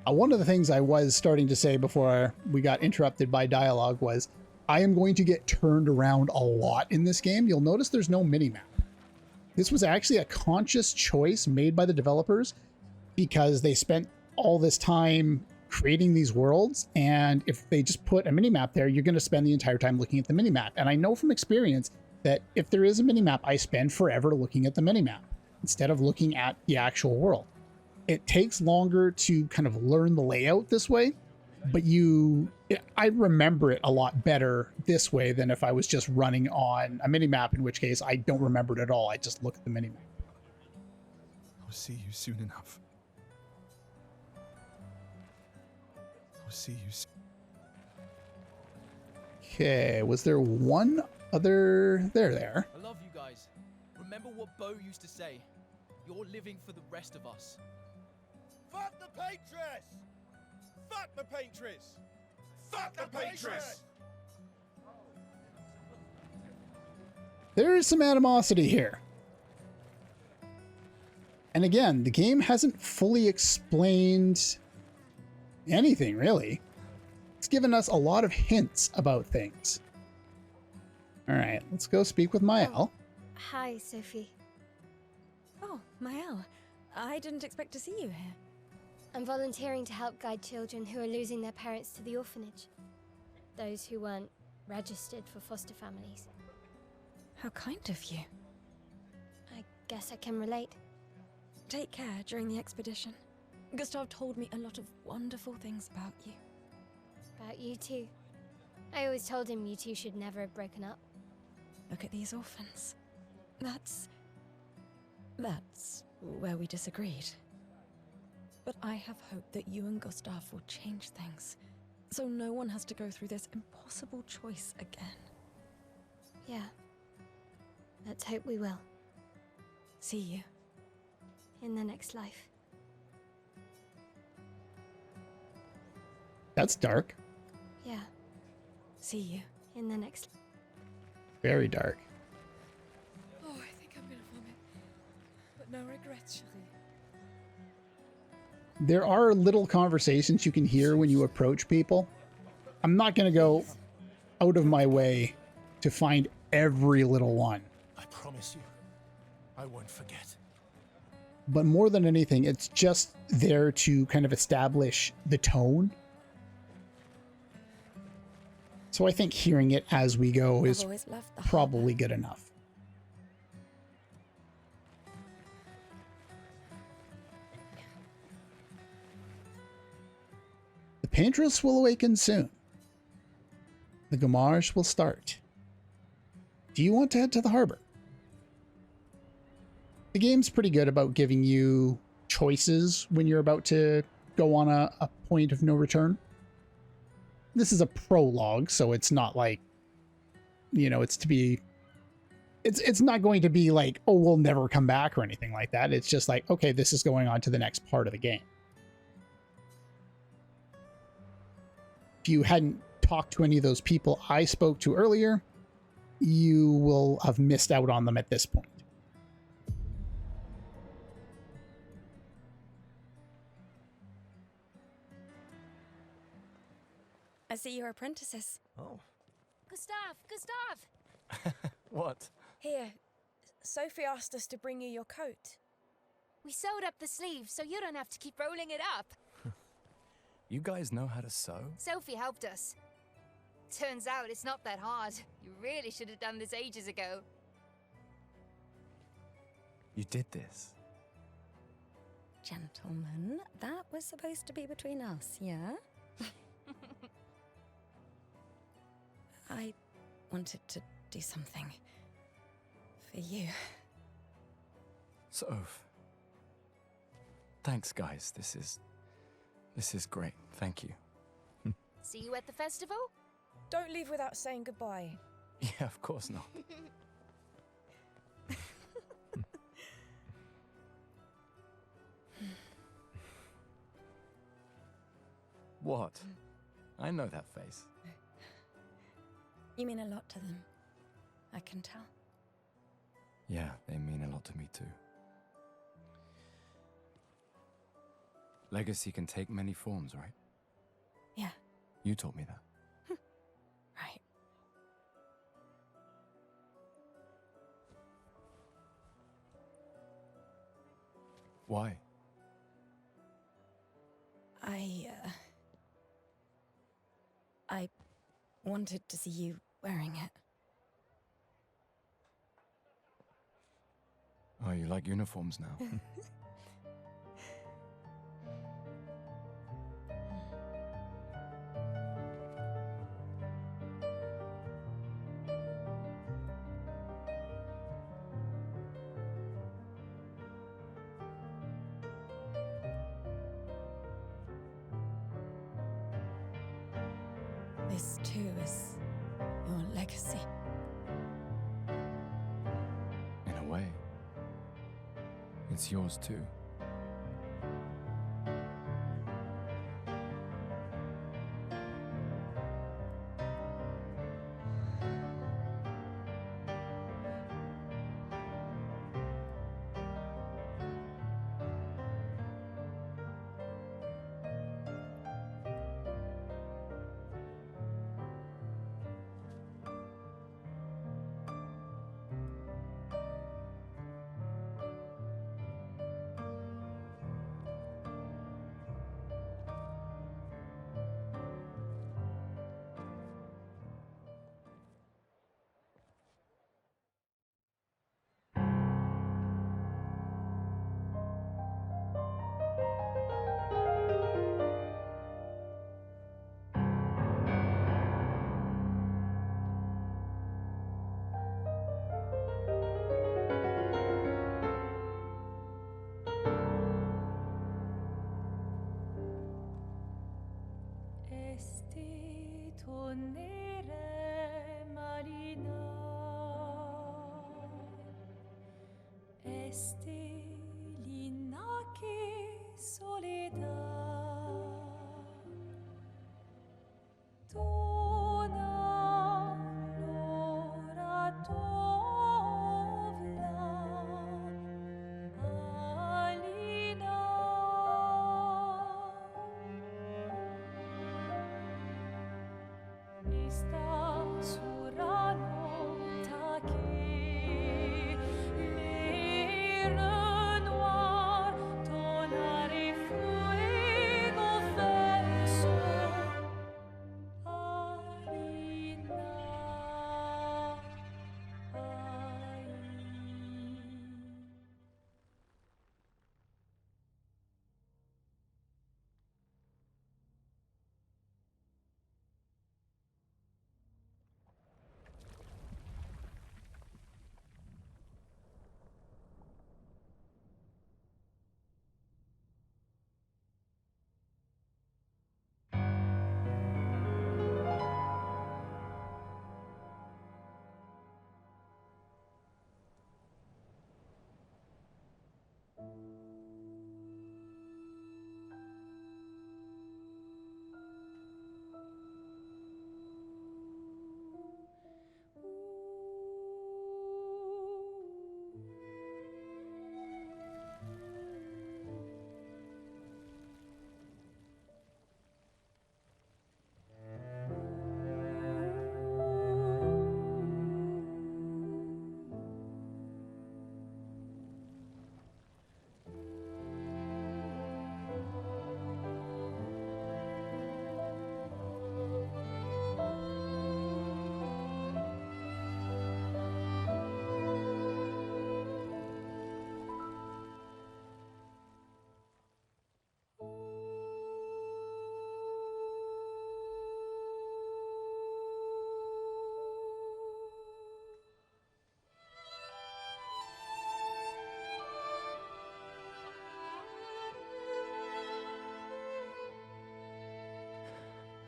One of the things I was starting to say before we got interrupted by dialogue was I am going to get turned around a lot in this game. You'll notice there's no minimap. This was actually a conscious choice made by the developers because they spent all this time creating these worlds, and if they just put a minimap there, you're going to spend the entire time looking at the minimap. And I know from experience that if there is a minimap, I spend forever looking at the minimap instead of looking at the actual world. It takes longer to kind of learn the layout this way, but I remember it a lot better this way than if I was just running on a minimap, in which case I don't remember it at all. I just look at the minimap. I'll see you soon enough. I'll see you soon. Okay, was there one other... There. I love you guys. Remember what Bo used to say. You're living for the rest of us. Fuck the paintress! Fuck the paintress! Fuck the paintress! There is some animosity here. And again, the game hasn't fully explained anything, really. It's given us a lot of hints about things. All right, let's go speak with Mael. Hi, Sophie. Oh, Mael. I didn't expect to see you here. I'm volunteering to help guide children who are losing their parents to the orphanage. Those who weren't registered for foster families. How kind of you. I guess I can relate. Take care during the expedition. Gustav told me a lot of wonderful things about you. About you too. I always told him you two should never have broken up. Look at these orphans. That's where we disagreed. But I have hope that you and Gustav will change things, so no one has to go through this impossible choice again. Yeah. Let's hope we will. See you. In the next life. That's dark. Yeah. See you. In the next... Very dark. Oh, I think I'm gonna vomit. But no regrets, chérie. There are little conversations you can hear when you approach people. I'm not going to go out of my way to find every little one. I promise you, I won't forget. But more than anything, it's just there to kind of establish the tone. So I think hearing it as we go is probably good enough. The Paintress will awaken soon. The Gamage will start. Do you want to head to the harbor? The game's pretty good about giving you choices when you're about to go on a point of no return. This is a prologue, so it's not like, you know, it's not going to be like, oh, we'll never come back or anything like that. It's just like, okay, this is going on to the next part of the game. If you hadn't talked to any of those people I spoke to earlier, you will have missed out on them at this point. I see your apprentices. Oh. Gustav! What? Here, Sophie asked us to bring you your coat. We sewed up the sleeves so you don't have to keep rolling it up. You guys know how to sew? Sophie helped us. Turns out it's not that hard. You really should have done this ages ago. You did this? Gentlemen, that was supposed to be between us, yeah? I wanted to do something for you. Soph. Thanks, guys. This is great. Thank you. See you at the festival? Don't leave without saying goodbye. Yeah, of course not. What? I know that face. You mean a lot to them. I can tell. Yeah, they mean a lot to me too. Legacy can take many forms, right? Yeah. You taught me that. Right. Why? I wanted to see you wearing it. Oh, you like uniforms now? This too is your legacy. In a way. It's yours too.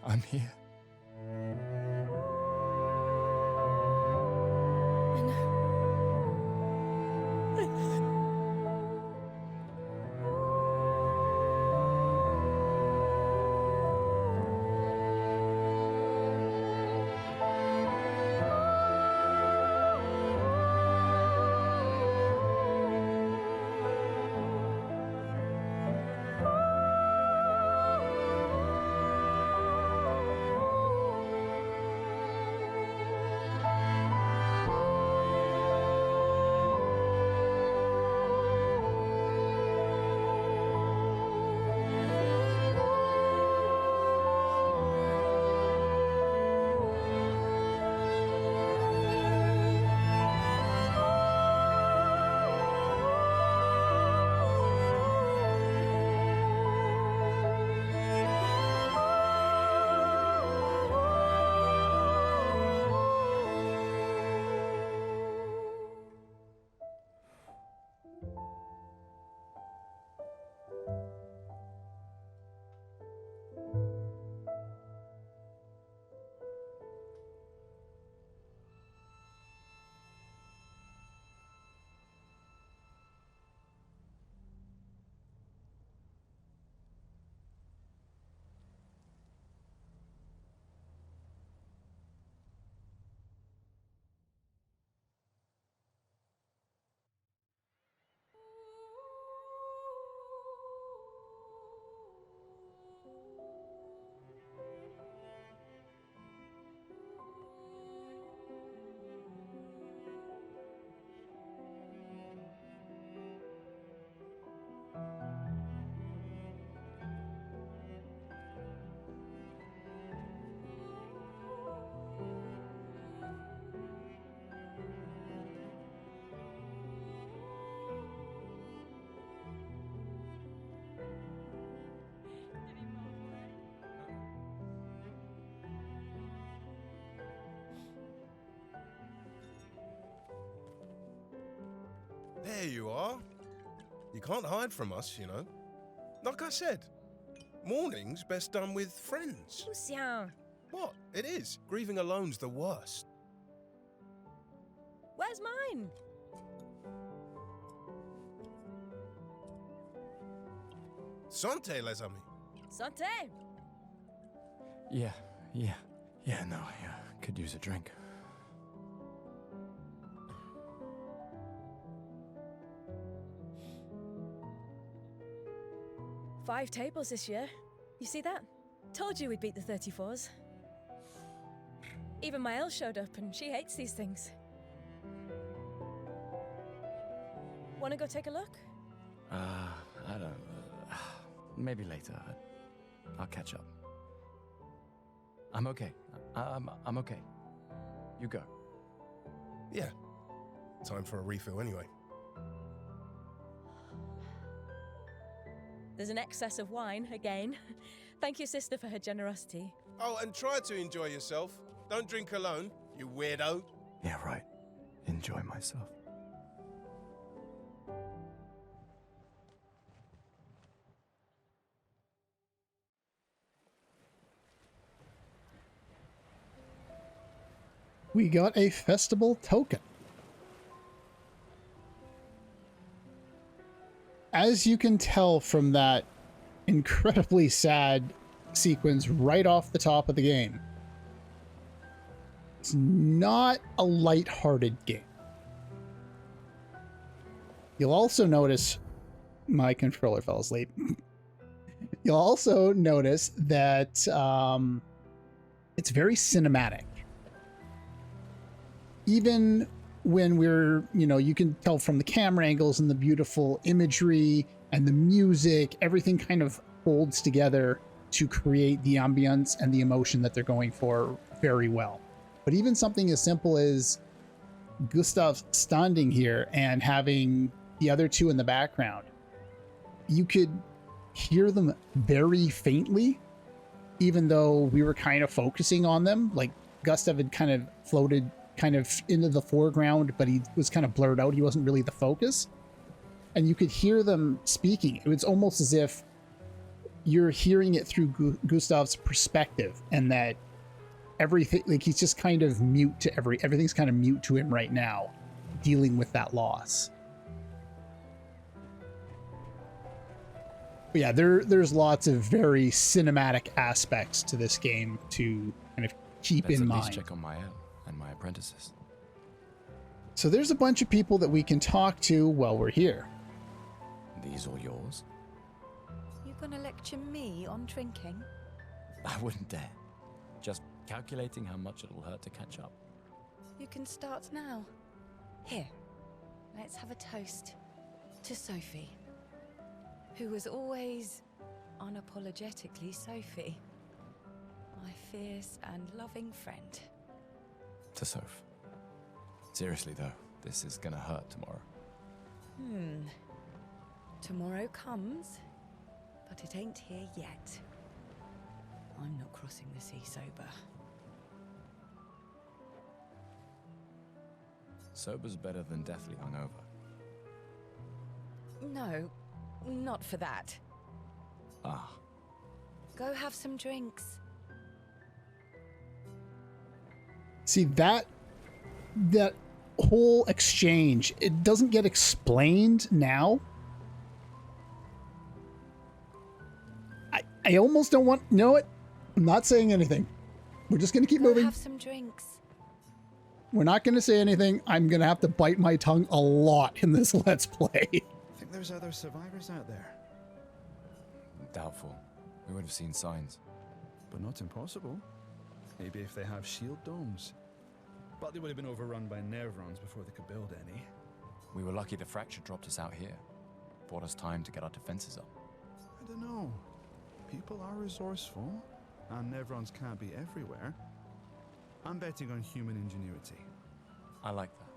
I'm here. There you are. You can't hide from us, you know. Like I said, mourning's best done with friends. Lucien, What? It is. Grieving alone's the worst. where's mine? Santé, les amis. Santé! Yeah, no, yeah, could use a drink. Five tables this year. You see that? Told you we'd beat the 34s. Even Maëlle showed up, and she hates these things. Wanna go take a look? I don't... maybe later. I'll catch up. I'm okay. I'm okay. You go. Yeah. Time for a refill anyway. There's an excess of wine, again. Thank your sister for her generosity. Oh, and try to enjoy yourself. Don't drink alone, you weirdo. Yeah, right. Enjoy myself. We got a festival token. As you can tell from that incredibly sad sequence right off the top of the game, it's not a light-hearted game. You'll also notice my controller fell asleep. You'll also notice that it's very cinematic. Even when we're, you can tell from the camera angles and the beautiful imagery and the music, everything kind of holds together to create the ambience and the emotion that they're going for very well. But even something as simple as Gustav standing here and having the other two in the background, you could hear them very faintly, even though we were kind of focusing on them. Like Gustav had kind of floated kind of into the foreground, but he was kind of blurred out. He wasn't really the focus. And you could hear them speaking. It was almost as if you're hearing it through Gustav's perspective, and that everything, like he's just kind of mute to everything's kind of mute to him right now, dealing with that loss. But yeah, there's lots of very cinematic aspects to this game to kind of keep in mind. Let's at least check on Maëlle and my apprentices. So there's a bunch of people that we can talk to while we're here. These all yours? You gonna lecture me on drinking? I wouldn't dare. Just calculating how much it'll hurt to catch up. You can start now. Here, let's have a toast to Sophie, who was always unapologetically Sophie, my fierce and loving friend. To Soph. Seriously though, this is gonna hurt tomorrow. Tomorrow comes, but it ain't here yet. I'm not crossing the sea sober. Sober's better than deathly hungover. No, not for that. Ah. Go have some drinks. See, that whole exchange, it doesn't get explained now. I almost don't want... You know what? I'm not saying anything. We're just going to keep moving. Have some drinks. We're not going to say anything. I'm going to have to bite my tongue a lot in this Let's Play. Think there's other survivors out there? Doubtful. We would have seen signs. But not impossible. Maybe if they have shield domes. But they would have been overrun by Nevrons before they could build any. We were lucky the fracture dropped us out here. Bought us time to get our defenses up. I don't know. People are resourceful, and Nevrons can't be everywhere. I'm betting on human ingenuity. I like that.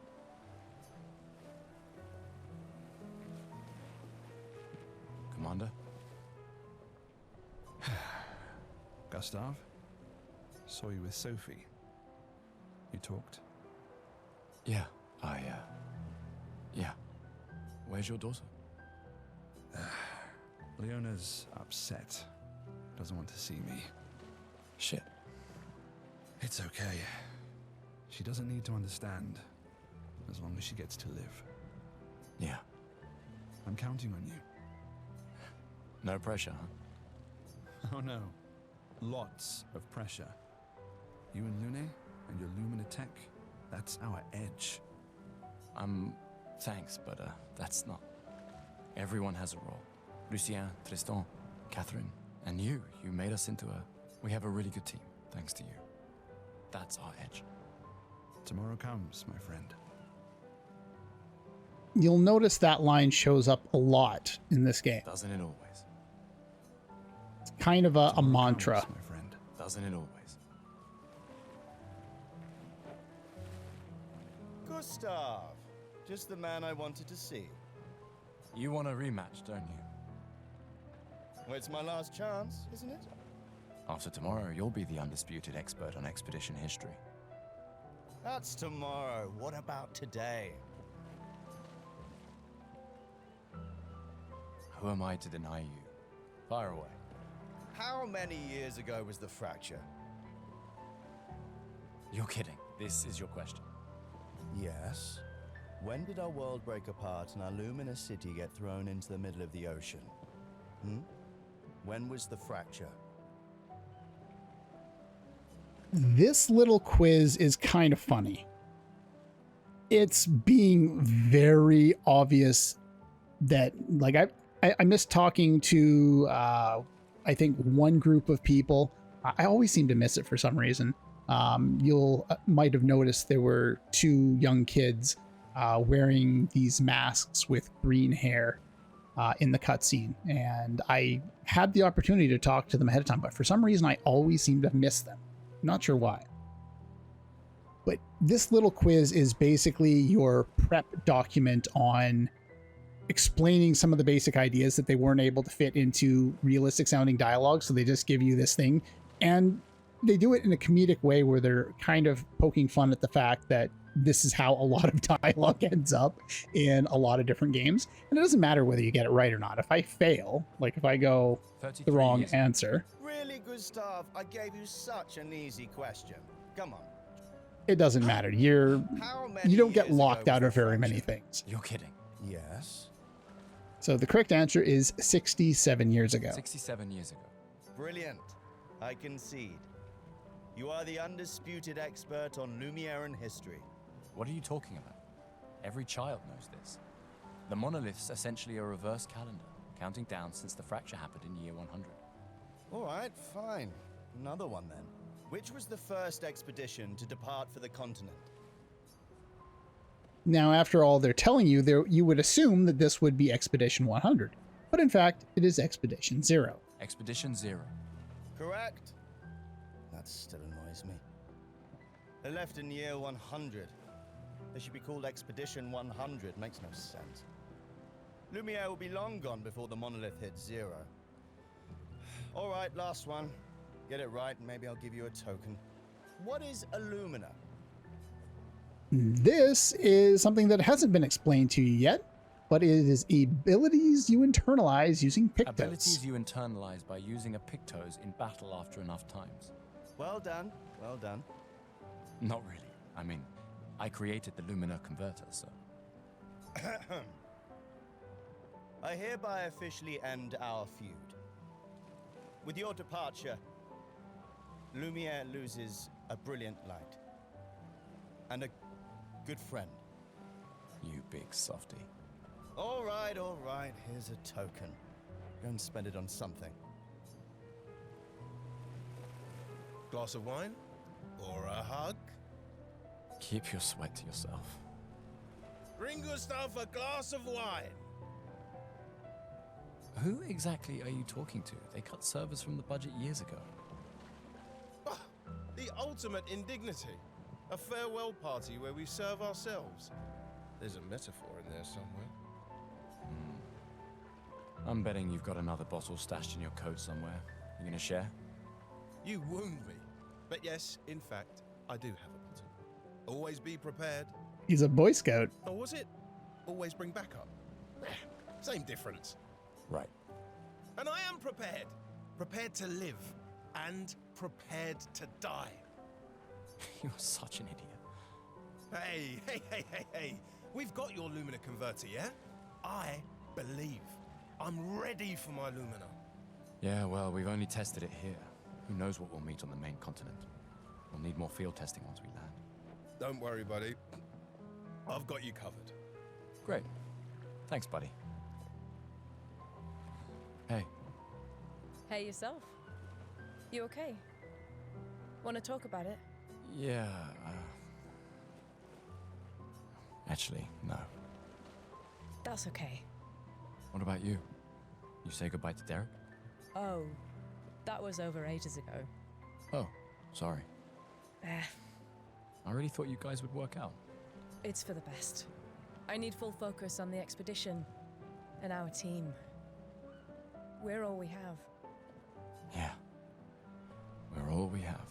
Commander? Gustav, saw you with Sophie. You talked? Yeah, yeah. Where's your daughter? Leona's upset. Doesn't want to see me. Shit. It's okay. She doesn't need to understand, as long as she gets to live. Yeah. I'm counting on you. No pressure, huh? Oh no. Lots of pressure. You and Lune and your Lumina tech, that's our edge. Thanks, but that's not. Everyone has a role. Lucien, Tristan, Catherine, and you made us into we have a really good team, thanks to you. That's our edge. Tomorrow comes, my friend. You'll notice that line shows up a lot in this game. Doesn't it always? It's kind of a Tomorrow mantra. comes, my friend. Doesn't it always? Gustav! Just the man I wanted to see. You want a rematch, don't you? Well, it's my last chance, isn't it? After tomorrow, you'll be the undisputed expert on expedition history. That's tomorrow. What about today? Who am I to deny you? Fire away. How many years ago was the fracture? You're kidding. This is your question. Yes. When did our world break apart and our luminous city get thrown into the middle of the ocean? When was the fracture? This little quiz is kind of funny. It's being very obvious that, like, I miss talking to, I think, one group of people. I always seem to miss it for some reason. You'll might have noticed there were two young kids wearing these masks with green hair in the cutscene, and I had the opportunity to talk to them ahead of time, but for some reason I always seem to miss them. Not sure why. But this little quiz is basically your prep document on explaining some of the basic ideas that they weren't able to fit into realistic sounding dialogue, so they just give you this thing, and they do it in a comedic way where they're kind of poking fun at the fact that this is how a lot of dialogue ends up in a lot of different games. And it doesn't matter whether you get it right or not. If I fail, like if I go the wrong answer. Really, Gustav? I gave you such an easy question. Come on. It doesn't matter. You don't get locked out of very many things. You're kidding. Yes. So the correct answer is 67 years ago. 67 years ago. Brilliant. I concede. You are the undisputed expert on Lumiere history. What are you talking about? Every child knows this. The monolith's essentially a reverse calendar, counting down since the fracture happened in year 100. All right, fine. Another one then. Which was the first expedition to depart for the continent? Now, after all they're telling you, you would assume that this would be Expedition 100. But in fact, it is Expedition 0. Expedition 0. Correct. That still annoys me. They left in year 100. They should be called Expedition 100. Makes no sense. Lumiere will be long gone before the monolith hits 0. All right, last one. Get it right and maybe I'll give you a token. What is Illumina? This is something that hasn't been explained to you yet, but it is abilities you internalize using Pictos. Abilities you internalize by using a Pictos in battle after enough times. Well done, well done. Not really. I mean, I created the Lumina converter, so... I hereby officially end our feud. With your departure, Lumiere loses a brilliant light. And a good friend. You big softy. All right, here's a token. Go and spend it on something. Glass of wine? Or a hug? Keep your sweat to yourself. Bring Gustav a glass of wine! Who exactly are you talking to? They cut servers from the budget years ago. The ultimate indignity. A farewell party where we serve ourselves. There's a metaphor in there somewhere. I'm betting you've got another bottle stashed in your coat somewhere. You gonna share? You wound me. But yes, in fact, I do have a bottle. Always be prepared. He's a Boy Scout. Or was it? Always bring backup. Same difference. Right. And I am prepared. Prepared to live and prepared to die. You're such an idiot. Hey. We've got your Lumina converter, yeah? I believe. I'm ready for my Lumina. Yeah, well, we've only tested it here. Who knows what we'll meet on the main continent? We'll need more field testing once we land. Don't worry, buddy. I've got you covered. Great. Thanks, buddy. Hey. Hey, yourself. You okay? Want to talk about it? Yeah, actually, no. That's okay. What about you? You say goodbye to Derek? Oh, that was over ages ago. Oh, sorry. Eh, I really thought you guys would work out. it's for the best. I need full focus on the expedition and our team. We're all we have. Yeah. We're all we have.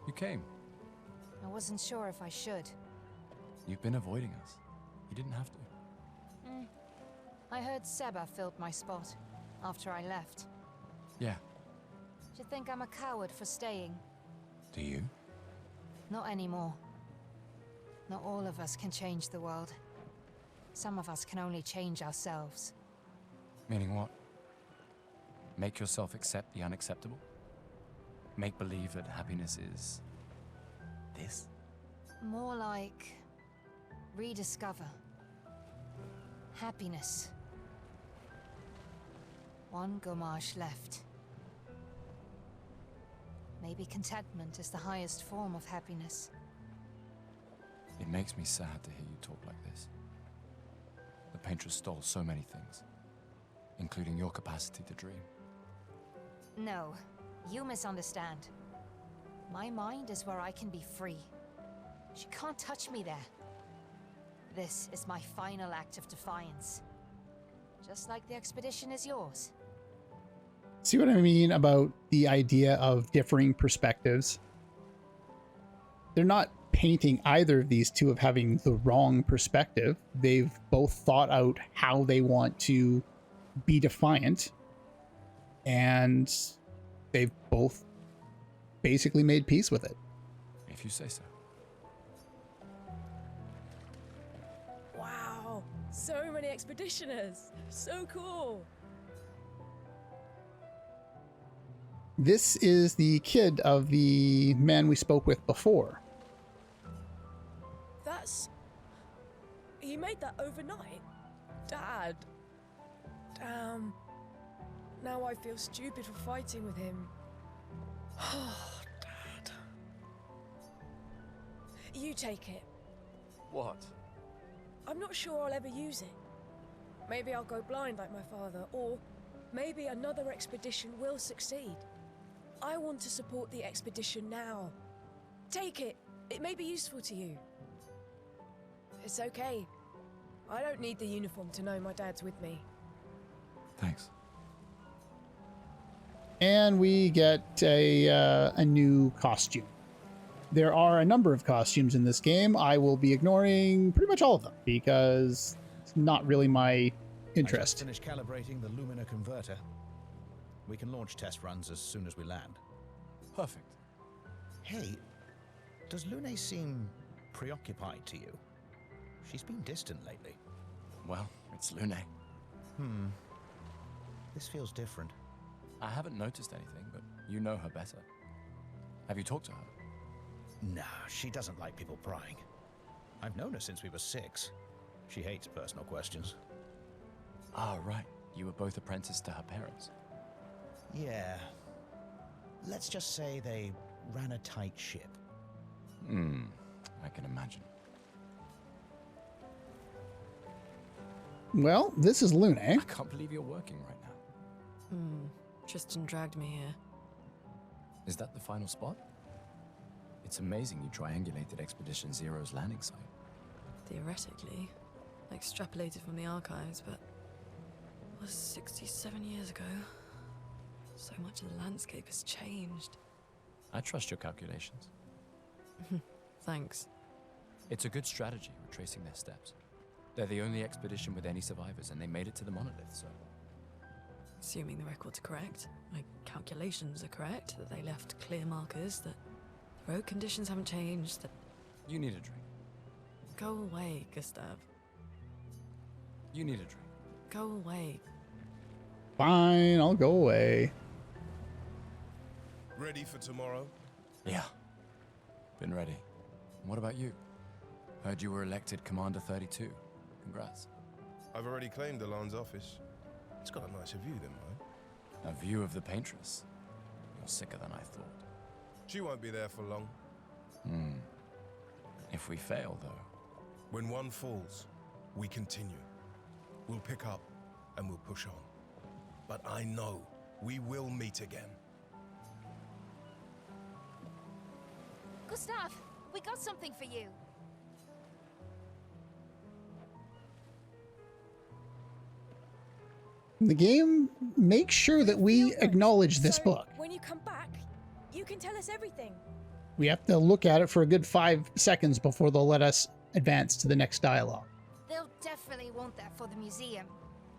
You came. I wasn't sure if I should. You've been avoiding us. You didn't have to. I heard Seba filled my spot after I left. Yeah. Do you think I'm a coward for staying? Do you? Not anymore. Not all of us can change the world. Some of us can only change ourselves. Meaning what? Make yourself accept the unacceptable? Make believe that happiness is... this? More like... rediscover. Happiness. One Gomage left. Maybe contentment is the highest form of happiness. It makes me sad to hear you talk like this. The paintress stole so many things, including your capacity to dream. No, you misunderstand. My mind is where I can be free. She can't touch me there. This is my final act of defiance. Just like the expedition is yours. See what I mean about the idea of differing perspectives? They're not painting either of these two of having the wrong perspective. They've both thought out how they want to be defiant, and they've both basically made peace with it. If you say so. Wow, so many expeditioners. So cool. This is the kid of the man we spoke with before. That's... You made that overnight? Dad. Damn. Now I feel stupid for fighting with him. Oh, Dad. You take it. What? I'm not sure I'll ever use it. Maybe I'll go blind like my father, or maybe another expedition will succeed. I want to support the expedition now. Take it. It may be useful to you. It's okay. I don't need the uniform to know my dad's with me. Thanks. And we get a new costume. There are a number of costumes in this game. I will be ignoring pretty much all of them because it's not really my interest. I just finished calibrating the Lumina converter. We can launch test runs as soon as we land. Perfect. Hey, does Lune seem preoccupied to you? She's been distant lately. Well, it's Lune. This feels different. I haven't noticed anything, but you know her better. Have you talked to her? No, she doesn't like people prying. I've known her since we were 6. She hates personal questions. Ah, right. You were both apprenticed to her parents. Yeah. Let's just say they ran a tight ship. I can imagine. Well, this is Lune. I can't believe you're working right now. Tristan dragged me here. Is that the final spot? It's amazing you triangulated Expedition Zero's landing site. Theoretically. Extrapolated from the archives, but... it was 67 years ago. So much of the landscape has changed. I trust your calculations. Thanks. It's a good strategy, retracing their steps. They're the only expedition with any survivors, and they made it to the monolith, so... Assuming the record's correct, my calculations are correct, that they left clear markers, that the road conditions haven't changed, that... You need a drink. Go away, Gustav. You need a drink. Go away. Fine, I'll go away. Ready for tomorrow? Yeah. Been ready. What about you? Heard you were elected Commander 32. Congrats. I've already claimed Alon's office. It's got a nicer view than mine. A view of the Paintress. You're sicker than I thought. She won't be there for long. If we fail, though. When one falls, we continue. We'll pick up and we'll push on. But I know we will meet again. Gustav, we got something for you. The game makes sure that we acknowledge this book. When you come back, you can tell us everything. We have to look at it for a good 5 seconds before they'll let us advance to the next dialogue. They'll definitely want that for the museum.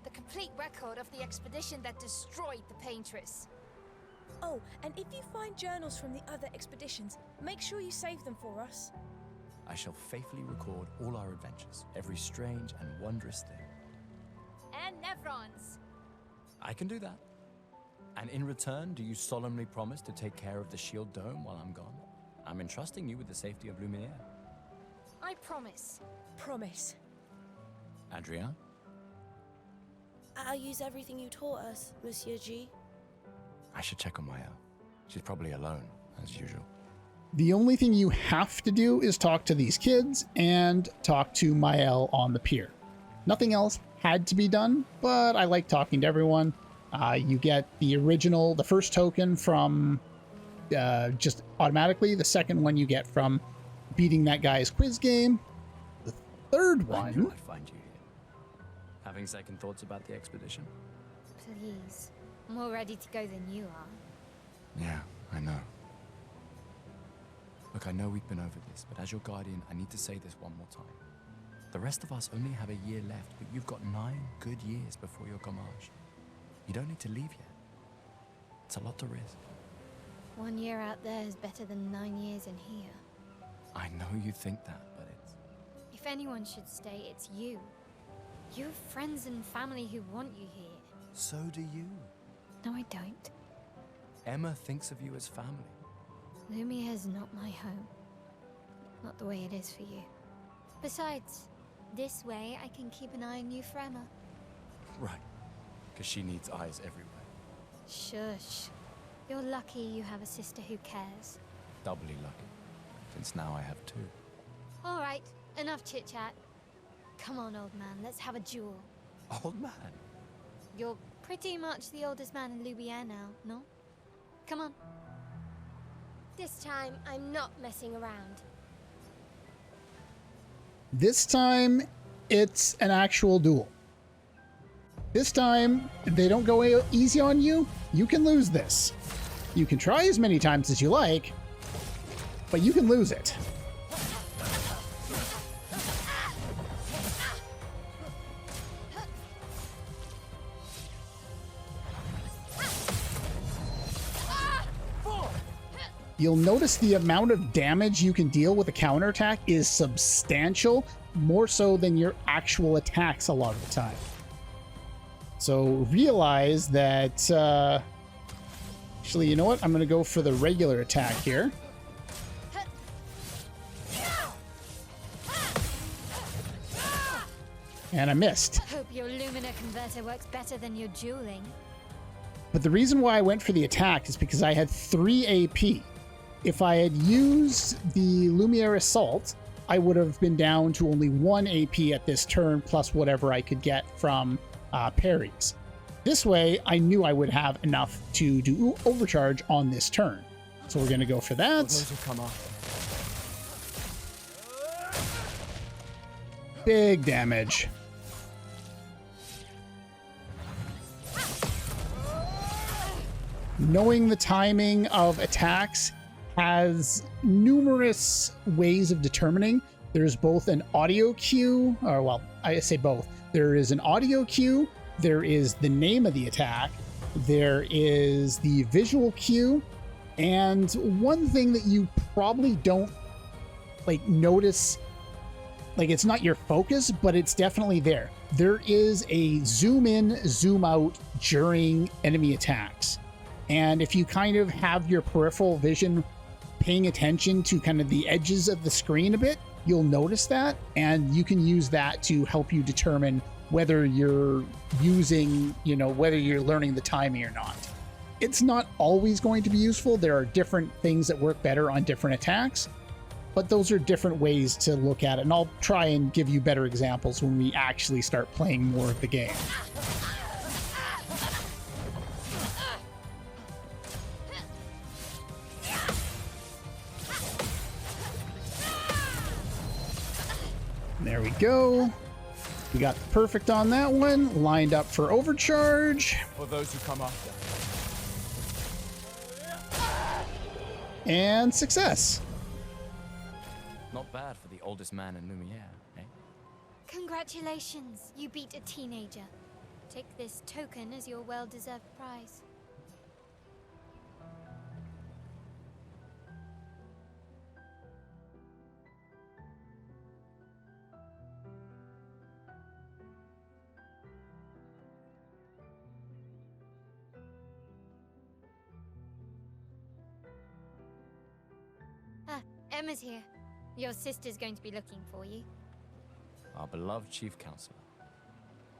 The complete record of the expedition that destroyed the Paintress. Oh, and if you find journals from the other expeditions, make sure you save them for us. I shall faithfully record all our adventures, every strange and wondrous thing. And Nevron's. I can do that. And in return, do you solemnly promise to take care of the shield dome while I'm gone? I'm entrusting you with the safety of Lumiere. I promise. Promise. Adrien? I'll use everything you taught us, Monsieur G. I should check on Maya. She's probably alone, as usual. The only thing you have to do is talk to these kids and talk to Mael on the pier. Nothing else had to be done, but I like talking to everyone. You get the first token from just automatically. The second one you get from beating that guy's quiz game. The third one... I knew I'd find you here. Having second thoughts about the expedition? Please. More ready to go than you are. Yeah, I know. Look, I know we've been over this, but as your guardian, I need to say this one more time. The rest of us only have a year left, but you've got 9 good years before your gommage. You don't need to leave yet. It's a lot to risk. 1 year out there is better than 9 years in here. I know you think that, but it's... If anyone should stay, it's you. You have friends and family who want you here. So do you. No, I don't. Emma thinks of you as family. Lumia is not my home. Not the way it is for you. Besides, this way I can keep an eye on you for Emma. Right. Because she needs eyes everywhere. Shush. You're lucky you have a sister who cares. Doubly lucky, since now I have 2. All right, enough chit-chat. Come on, old man, let's have a duel. Old man? You're pretty much the oldest man in Lumiere now, no? Come on. This time, I'm not messing around. This time, it's an actual duel. This time, they don't go easy on you. You can lose this. You can try as many times as you like, but you can lose it. You'll notice the amount of damage you can deal with a counterattack is substantial, more so than your actual attacks a lot of the time. So realize that, actually, you know what? I'm going to go for the regular attack here. And I missed. Hope your Lumina converter works better than your dueling. But the reason why I went for the attack is because I had 3 AP. If I had used the Lumiere Assault, I would have been down to only 1 AP at this turn, plus whatever I could get from parries. This way, I knew I would have enough to do overcharge on this turn. So we're going to go for that. Big damage. Knowing the timing of attacks has numerous ways of determining There's both an audio cue, or well, I say both. There is an audio cue, there is the name of the attack, there is the visual cue, and one thing that you probably don't like notice, like it's not your focus, but it's definitely there. There is a zoom in, zoom out during enemy attacks. And if you kind of have your peripheral vision paying attention to kind of the edges of the screen a bit, you'll notice that, and you can use that to help you determine whether you're using, whether you're learning the timing or not. It's not always going to be useful. There are different things that work better on different attacks, but those are different ways to look at it, and I'll try and give you better examples when we actually start playing more of the game. There we go. We got the perfect on that one. Lined up for overcharge. For those who come after. And success. Not bad for the oldest man in Lumiere, eh? Congratulations, you beat a teenager. Take this token as your well-deserved prize. Emma's here. Your sister's going to be looking for you. Our beloved chief counselor.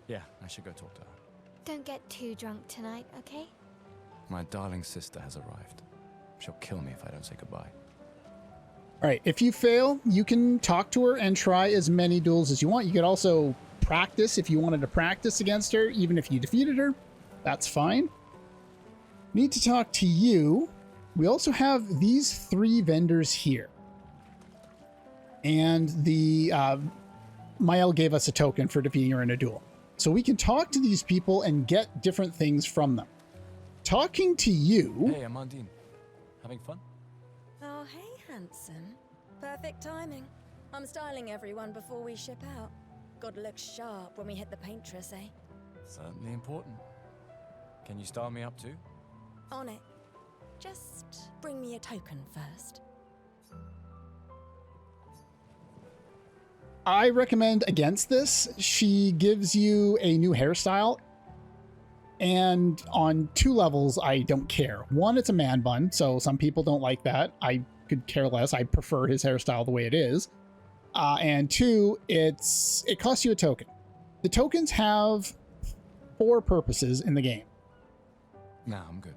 Yeah, I should go talk to her. Don't get too drunk tonight, okay? My darling sister has arrived. She'll kill me if I don't say goodbye. All right, if you fail, you can talk to her and try as many duels as you want. You could also practice if you wanted to practice against her, even if you defeated her. That's fine. Need to talk to you. We also have these 3 vendors here. And the Mael gave us a token for defeating her in a duel. So we can talk to these people and get different things from them. Talking to you... Hey, Amandine. Having fun? Oh, hey, handsome. Perfect timing. I'm styling everyone before we ship out. Gotta look sharp when we hit the paintress, eh? Certainly important. Can you style me up too? On it. Just bring me a token first. I recommend against this. She gives you a new hairstyle, and on 2 levels, I don't care. 1, it's a man bun, so some people don't like that. I could care less. I prefer his hairstyle the way it is. And 2, it costs you a token. The tokens have 4 purposes in the game. Nah, I'm good.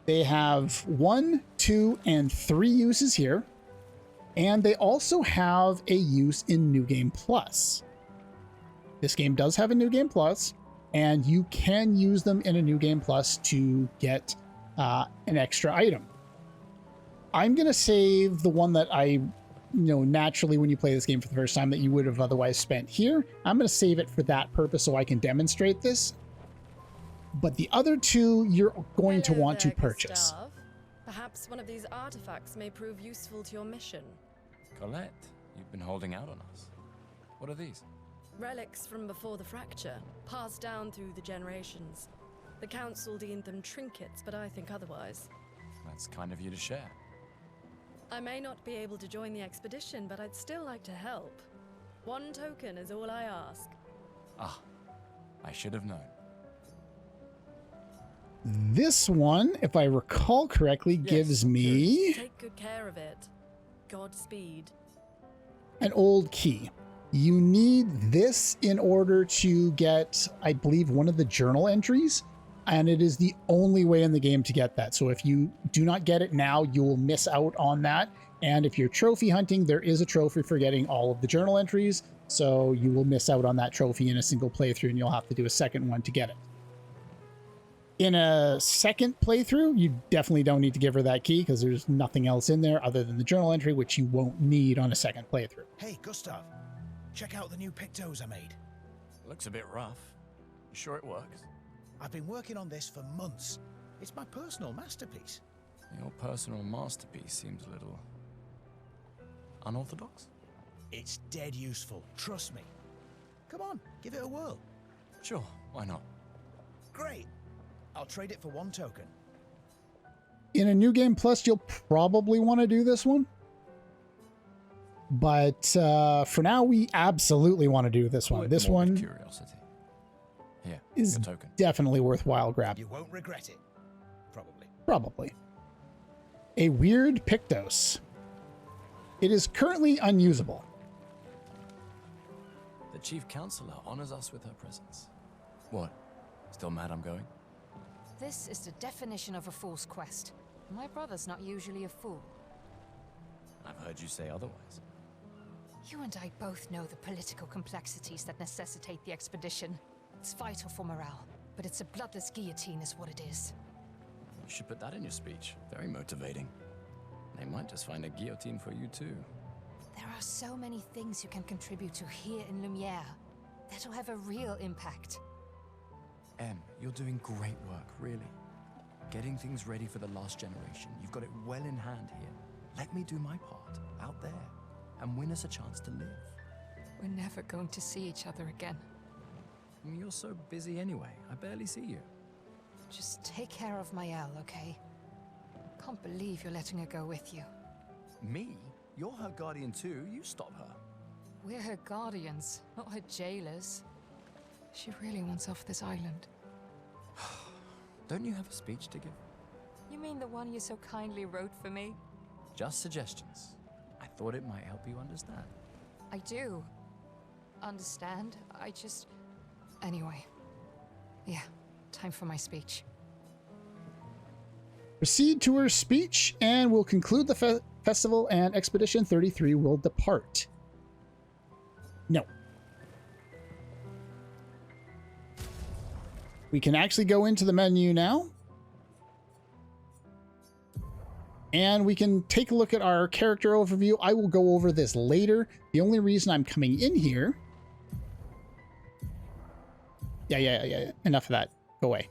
They have 1, 2, and 3 uses here. And they also have a use in New Game Plus. This game does have a New Game Plus, and you can use them in a New Game Plus to get an extra item. I'm going to save the one that naturally when you play this game for the first time that you would have otherwise spent here. I'm going to save it for that purpose so I can demonstrate this. But the other 2 you're going to want to purchase. Gustav. Perhaps one of these artifacts may prove useful to your mission. Colette, you've been holding out on us. What are these? Relics from before the fracture, passed down through the generations. The council deemed them trinkets, but I think otherwise. That's kind of you to share. I may not be able to join the expedition, but I'd still like to help. 1 token is all I ask. Ah, I should have known. This one, if I recall correctly, gives me Take good care of it. Godspeed. an old key. You need this in order to get, I believe, one of the journal entries, and it is the only way in the game to get that. So if you do not get it now, you will miss out on that. And if you're trophy hunting, there is a trophy for getting all of the journal entries, so you will miss out on that trophy in a single playthrough, and you'll have to do a second one to get it. In a second playthrough, you definitely don't need to give her that key because there's nothing else in there other than the journal entry, which you won't need on a second playthrough. Hey, Gustav, check out the new pictos I made. Looks a bit rough. You sure it works? I've been working on this for months. It's my personal masterpiece. Your personal masterpiece seems a little Unorthodox? It's dead useful, trust me. Come on, give it a whirl. Sure, why not? Great. I'll trade it for 1 token. In a New Game Plus, you'll probably want to do this one. But for now, we absolutely want to do this one. This one Curiosity. Here, is your token. definitely worthwhile grab. You won't regret it. Probably. Probably. A weird Pictos. It is currently unusable. The Chief Counselor honors us with her presence. What? Still mad I'm going? This is the definition of a fool's quest. My brother's not usually a fool. I've heard you say otherwise. You and I both know the political complexities that necessitate the expedition. It's vital for morale, but it's a bloodless guillotine is what it is. You should put that in your speech. Very motivating. They might just find a guillotine for you too. There are so many things you can contribute to here in Lumiere that'll have a real impact. Em, you're doing great work, really. Getting things ready for the last generation. You've got it well in hand here. Let me do my part, out there, and win us a chance to live. We're never going to see each other again. You're so busy anyway. I barely see you. Just take care of Mael, okay? Can't believe you're letting her go with you. Me? You're her guardian too. You stop her. We're her guardians, not her jailers. She really wants off this island. Don't you have a speech to give? You mean the one you so kindly wrote for me? Just suggestions. I thought it might help you understand. I do. Understand? I just... Anyway. Yeah, time for my speech. Proceed to her speech, and we'll conclude the festival, and Expedition 33 will depart. No. We can actually go into the menu now. And we can take a look at our character overview. I will go over this later. The only reason I'm coming in here... Yeah. Enough of that. Go away.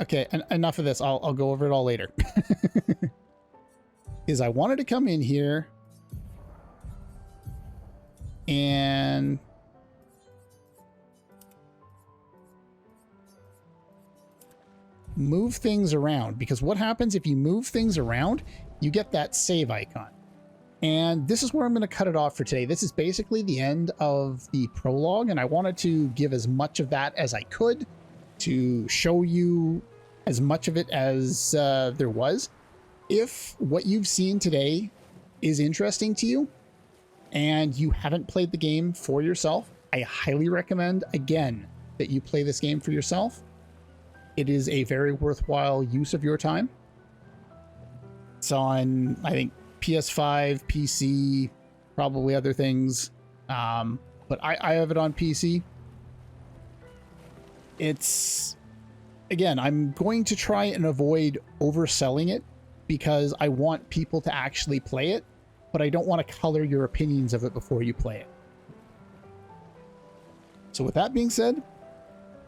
Okay, enough of this. I'll go over it all later. Is I wanted to come in here and move things around, because what happens if you move things around, you get that save icon. And this is where I'm going to cut it off for today. This is basically the end of the prologue, and I wanted to give as much of that as I could to show you as much of it as there was. If what you've seen today is interesting to you and you haven't played the game for yourself, I highly recommend, again, that you play this game for yourself. It is a very worthwhile use of your time. It's on, I think, PS5, PC, probably other things. But I have it on PC. It's, again, I'm going to try and avoid overselling it because I want people to actually play it, but I don't want to color your opinions of it before you play it. So with that being said,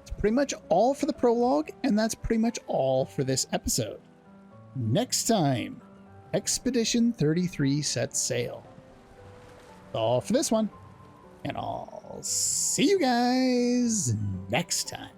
it's pretty much all for the prologue, and that's pretty much all for this episode. Next time, Expedition 33 sets sail. All for this one, and I'll see you guys next time.